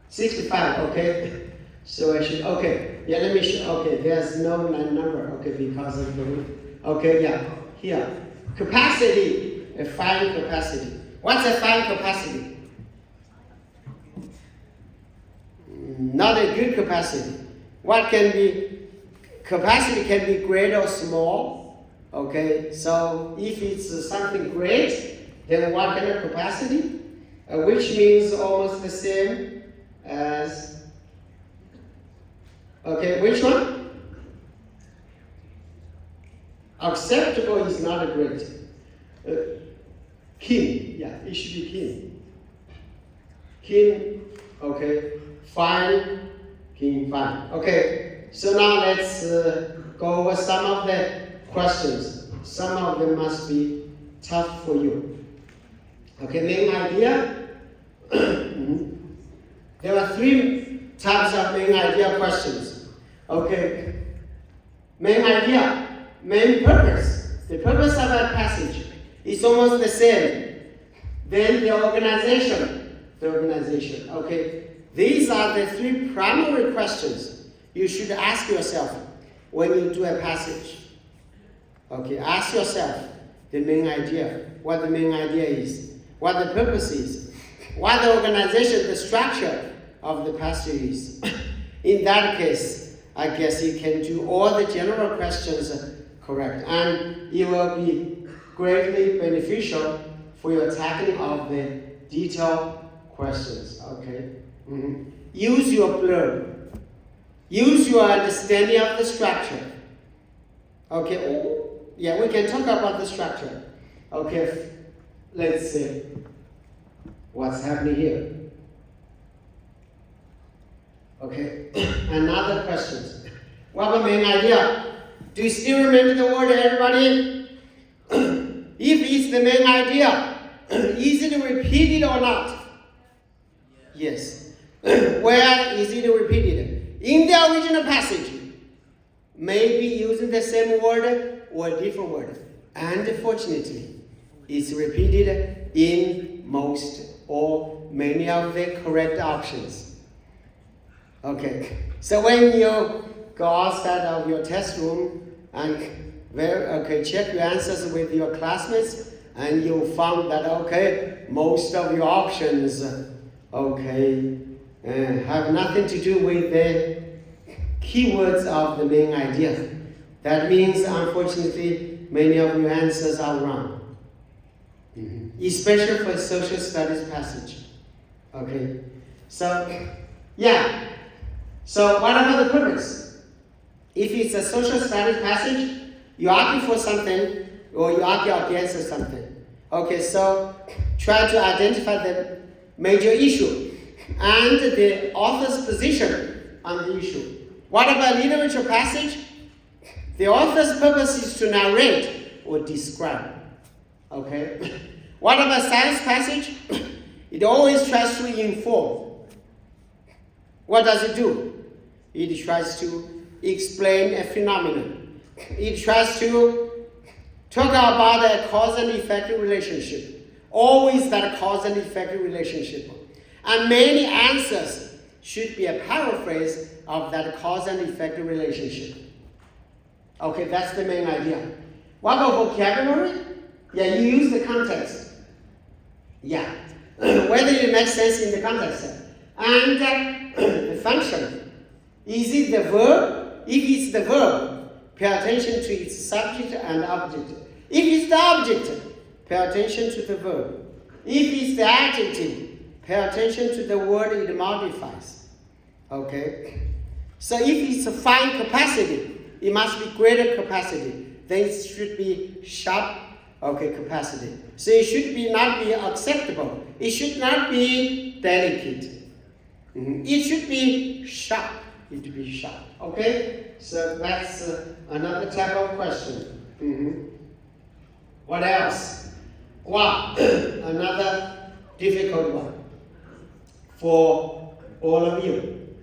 65, okay. So I should, okay. Yeah, let me show, okay, there's no number, okay, because of the, okay, yeah, here. Capacity, a fine capacity. What's a fine capacity? Not a good capacity. What can be, capacity can be great or small, okay? So if it's something great, then what kind of capacity? Which means almost the same as, okay, which one? Acceptable is not a great. Keen, yeah, it should be keen. Keen, okay, fine, keen, fine. Okay, so now let's go over some of the questions. Some of them must be tough for you. Okay, main idea. There are 3 types of main idea questions. Okay, main idea, main purpose. The purpose of a passage is almost the same. Then the organization. Okay, these are the 3 primary questions you should ask yourself when you do a passage. Okay, ask yourself the main idea, what the main idea is, what the purpose is, what the organization, the structure of the passage is. In that case, I guess you can do all the general questions correct, and it will be greatly beneficial for your tackling of the detailed questions. Okay. Use your blurb. Use your understanding of the structure. Okay. Yeah, we can talk about the structure. Okay. Let's see what's happening here. Okay. Another question. What the main idea? Do you still remember the word, everybody? If it's the main idea, is it repeated or not? Yes. Where is it repeated? In the original passage, maybe using the same word or a different word. And fortunately, it's repeated in most or many of the correct options. Okay. So when you go outside of your test room and check your answers with your classmates, and you found that most of your options have nothing to do with the keywords of the main idea. That means, unfortunately, many of your answers are wrong. Especially for social studies passage. Okay. So, yeah. So what about the purpose? If it's a social studies passage, you argue for something or you argue against something. Okay, so try to identify the major issue and the author's position on the issue. What about literature passage? The author's purpose is to narrate or describe. Okay? What about science passage? It always tries to inform. What does it do? It tries to explain a phenomenon. It tries to talk about a cause and effect relationship. Always that cause and effect relationship. And many answers should be a paraphrase of that cause and effect relationship. Okay, that's the main idea. What about vocabulary? Yeah, you use the context. Yeah, whether it makes sense in the context. And the function. Is it the verb? If it's the verb, pay attention to its subject and object. If it's the object, pay attention to the verb. If it's the adjective, pay attention to the word it modifies. Okay? So if it's a fine capacity, it must be greater capacity. Then it should be sharp, capacity. So it should not be acceptable. It should not be delicate. It should be sharp. it to be sharp. Okay? So that's another type of question. What else? Wow, another difficult one for all of you.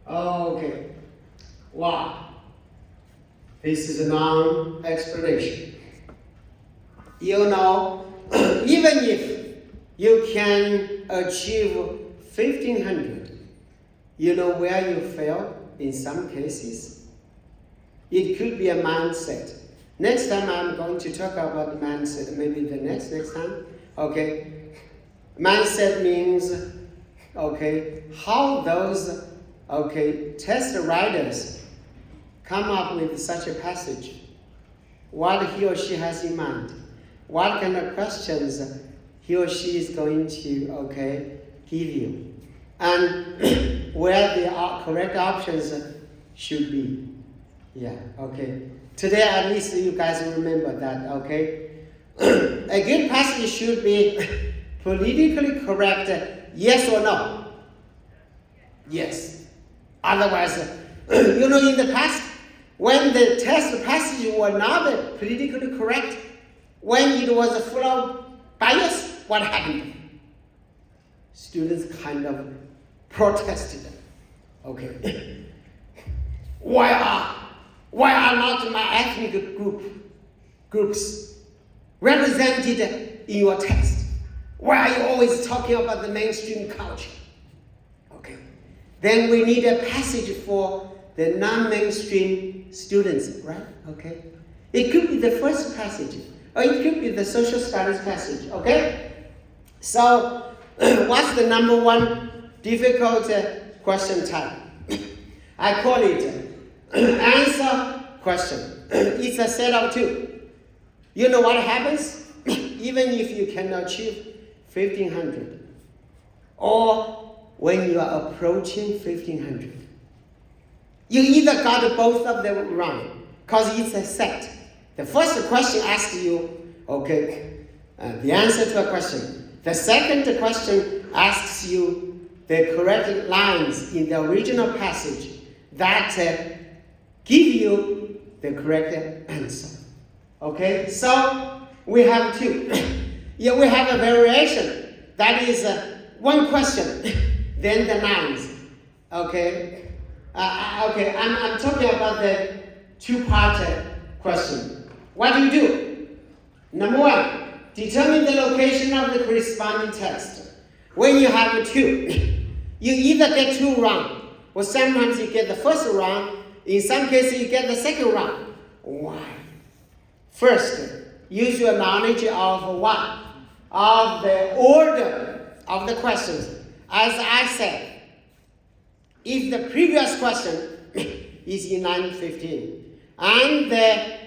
Okay. Wow. This is a non-explanation. You know, even if you can achieve 1500, you know where you fail in some cases? It could be a mindset. Next time I'm going to talk about mindset, maybe the next time. Okay. Mindset means, okay, how those, okay, test writers come up with such a passage. What he or she has in mind. What kind of questions he or she is going to, okay, give you. And where the correct options should be. Yeah, okay. Today at least you guys remember that, okay? A good passage should be politically correct, yes or no? Yes. Otherwise, you know, in the past, when the test passage were not politically correct, when it was full of bias, what happened? Students kind of protested. Okay. Why are not my ethnic groups represented in your text? Why are you always talking about the mainstream culture? Okay. Then we need a passage for the non-mainstream students, right? Okay. It could be the first passage, or it could be the social studies passage, okay? So, what's the number one difficult question type? I call it answer question. It's a set of two. You know what happens? Even if you can achieve 1500, or when you are approaching 1500, you either got both of them wrong, because it's a set. The first question asks you, okay, the answer to a question. The second question asks you the correct lines in the original passage that give you the correct answer. Okay, so we have two. Yeah, we have a variation. That is one question, then the lines. Okay, okay. I'm talking about the two-part question. What do you do? Number one, determine the location of the corresponding text. When you have two, you either get two wrong, or sometimes you get the first wrong. In some cases, you get the second wrong. Why? First, use your knowledge of what? Of the order of the questions. As I said, if the previous question is in line 15, and the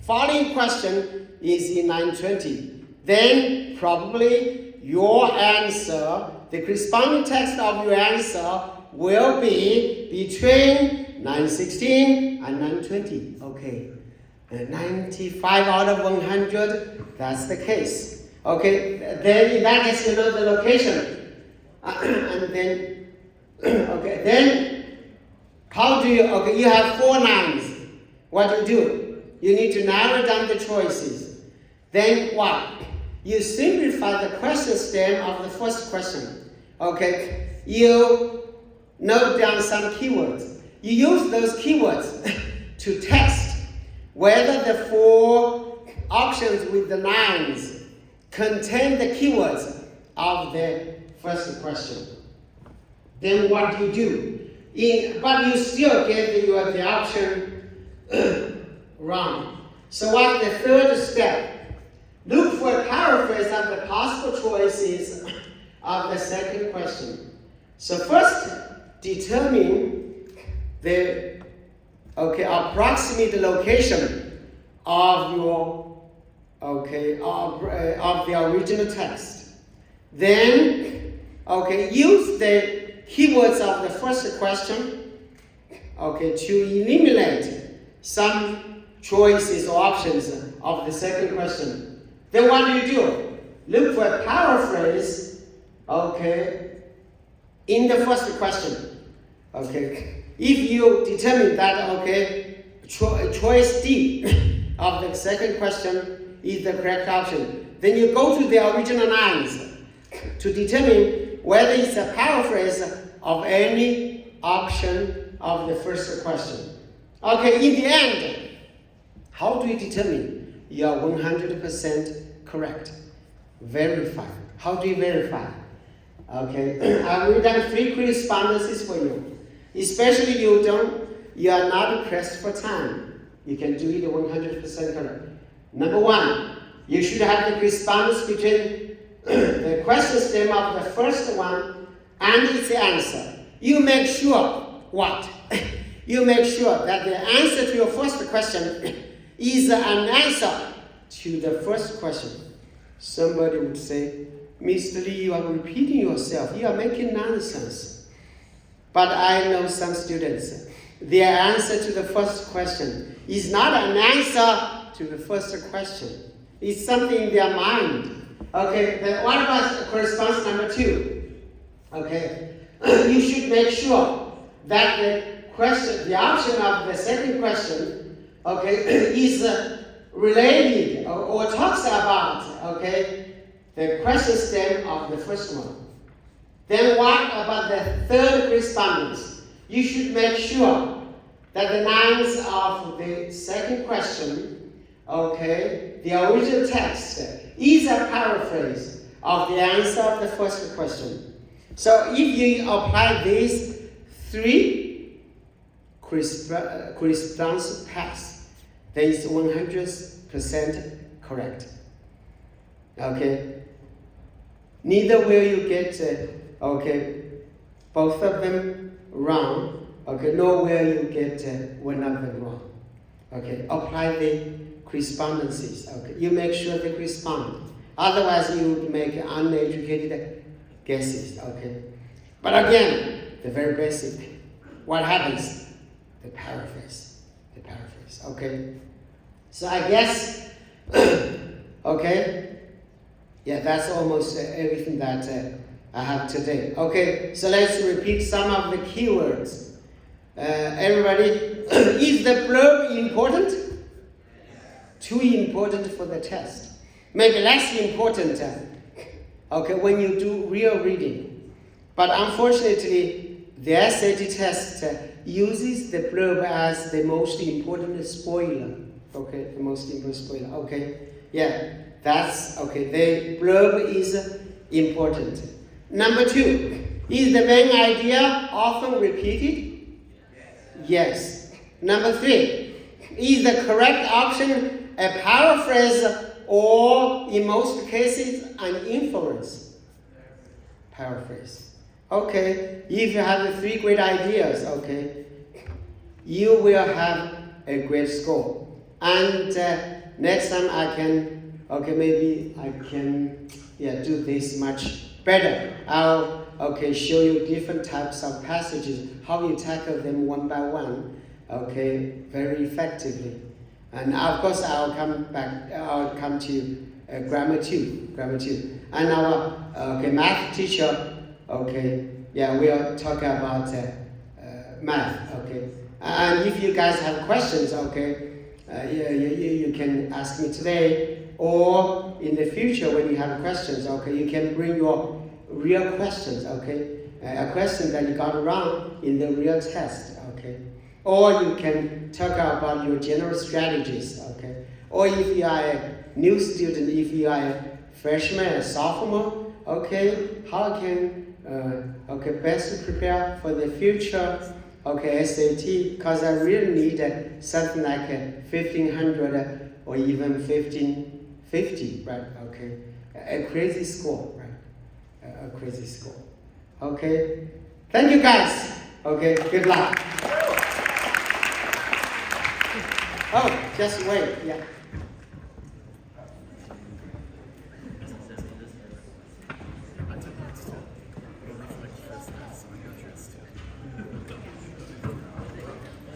following question is in line 20, then probably your answer, the corresponding text of your answer, will be between 916 and 920. Okay, 95 out of 100, that's the case. Okay, then in that case, you know the location. And then, okay, then how do you, okay, you have 4 lines. What do? You need to narrow down the choices. Then what? You simplify the question stem of the first question. Okay, you note down some keywords. You use those keywords to test whether the 4 options with the lines contain the keywords of the first question. Then what do? But you still get the option wrong. So what's the third step? Look for a paraphrase of the possible choices of the second question. So first, determine the approximate location of your of the original text. Then use the keywords of the first question to eliminate some choices or options of the second question. Then what do? Look for a paraphrase, in the first question, okay, if you determine that, okay, choice D of the second question is the correct option, then you go to the original lines to determine whether it's a paraphrase of any option of the first question. Okay, in the end, how do you determine you are 100% correct? Verify. How do you verify? Okay, I've done 3 correspondences for you. Especially you are not pressed for time. You can do it 100% correct. Number 1, you should have the correspondence between the question stem of the first one and its answer. You make sure what? You make sure that the answer to your first question is an answer to the first question. Somebody would say, Mr. Lee, you are repeating yourself. You are making nonsense. But I know some students, their answer to the first question is not an answer to the first question. It's something in their mind. Okay, then what about correspondence number 2? Okay, you should make sure that the option of the second question, okay, is related or talks about, okay, the question stem of the first one. Then what about the third correspondence? You should make sure that the lines of the second question, okay, the original text is a paraphrase of the answer of the first question. So if you apply these 3 correspondence paths, then it's 100% correct. Okay? Neither will you get, okay, both of them wrong, okay, nor will you get one of them wrong. Okay, apply the correspondences, okay, you make sure they correspond. Otherwise, you would make uneducated guesses, okay. But again, the very basic, what happens? The paraphrase, okay. So I guess, okay, yeah, that's almost everything that I have today. Okay, so let's repeat some of the keywords. Everybody, is the blurb important? Too important for the test. Maybe less important, okay, when you do real reading. But unfortunately, the SAT test uses the blurb as the most important spoiler. Okay, the most important spoiler. Okay, yeah, that's okay. The blurb is important. Number 2, is the main idea often repeated? Yes. Number 3, is the correct option a paraphrase or, in most cases, an inference? Paraphrase. Okay, if you have the 3 great ideas, okay, you will have a great score. And next time I can, okay, maybe I can, do this much better. I'll, okay, show you different types of passages, how you tackle them one by one, okay, very effectively. And of course, I'll come to grammar 2. And our math teacher, okay, we'll talk about math, okay. And if you guys have questions, okay, you can ask me today, or in the future when you have questions, okay, you can bring your real questions, okay, a question that you got wrong in the real test, okay. Or you can talk about your general strategies, okay. Or if you are a new student, if you are a freshman, a sophomore, okay, how can best prepare for the future, okay, SAT, because I really need something like 1500 or even 1550, right, okay, a crazy score, right, a crazy score, okay. Thank you guys, okay, good luck. Oh, just wait, yeah.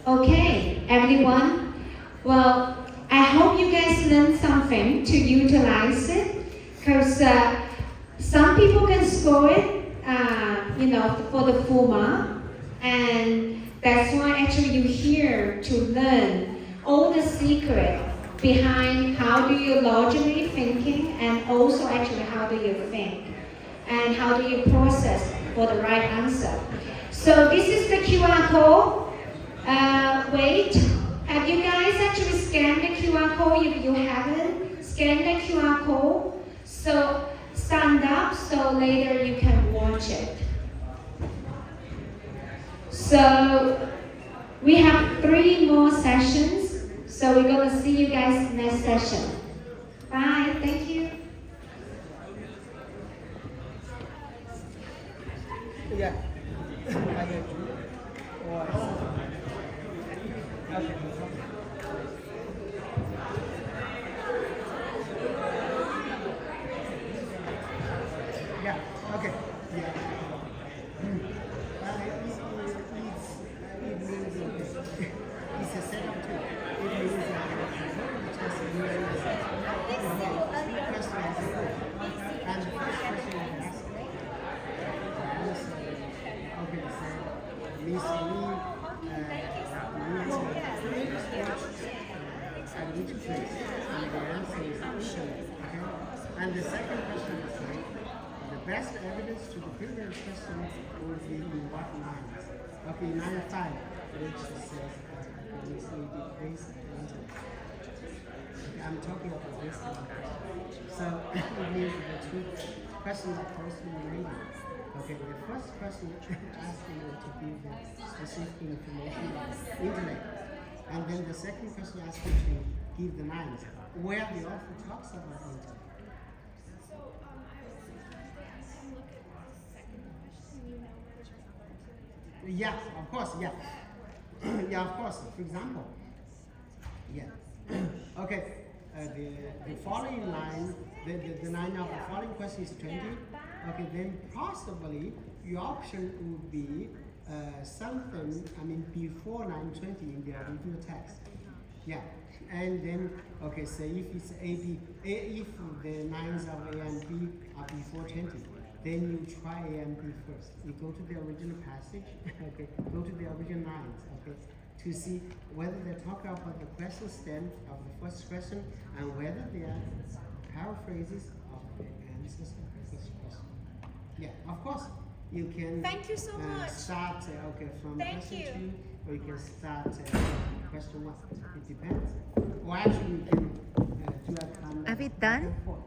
Okay, everyone. Well, I hope you guys learned something to utilize it, because some people can score it for the full mark. And that's why actually you're here to learn all the secret behind how do you logically thinking, and also actually how do you think and how do you process for the right answer. So this is the QR code. Wait, have you guys actually scanned the QR code? If you haven't, scan the QR code. So stand up so later you can watch it. So we have 3 more sessions. So we're going to see you guys next session. Bye. Thank you. Yeah. Yeah, okay. Yeah. It's a setup too. It means just and the first question I ask, okay, so Miss Lee, at which place? And the answer is Italy. Okay? And the second question is like, the best evidence to the previous question would be in what lines? Okay, 9-5, which says we see the place and intellect. Okay, I'm talking about this one. So it means the 2 questions are closely related. Okay, the first question asking you to give the specific information about intellect. And then the second question asks you to give the minds, where the author talks about intellect. Yeah, of course, yeah. Yeah, of course. For example, yeah. Okay, the following line, the line of the following question is 20. Okay, then possibly your option would be something, before 920 in the original text. Yeah, and then, okay, so if it's if the lines of A and B are before 20, then you try A and B first. You go to the original passage, okay, go to the original lines, okay, to see whether they're talking about the question stem of the first question and whether they are paraphrases of the answers of the first question. Yeah, of course, you can Thank you so much. Start from Thank question you. 2, or you can start question 1. It depends. Or actually, you can do a kind of Are we back done? and forth.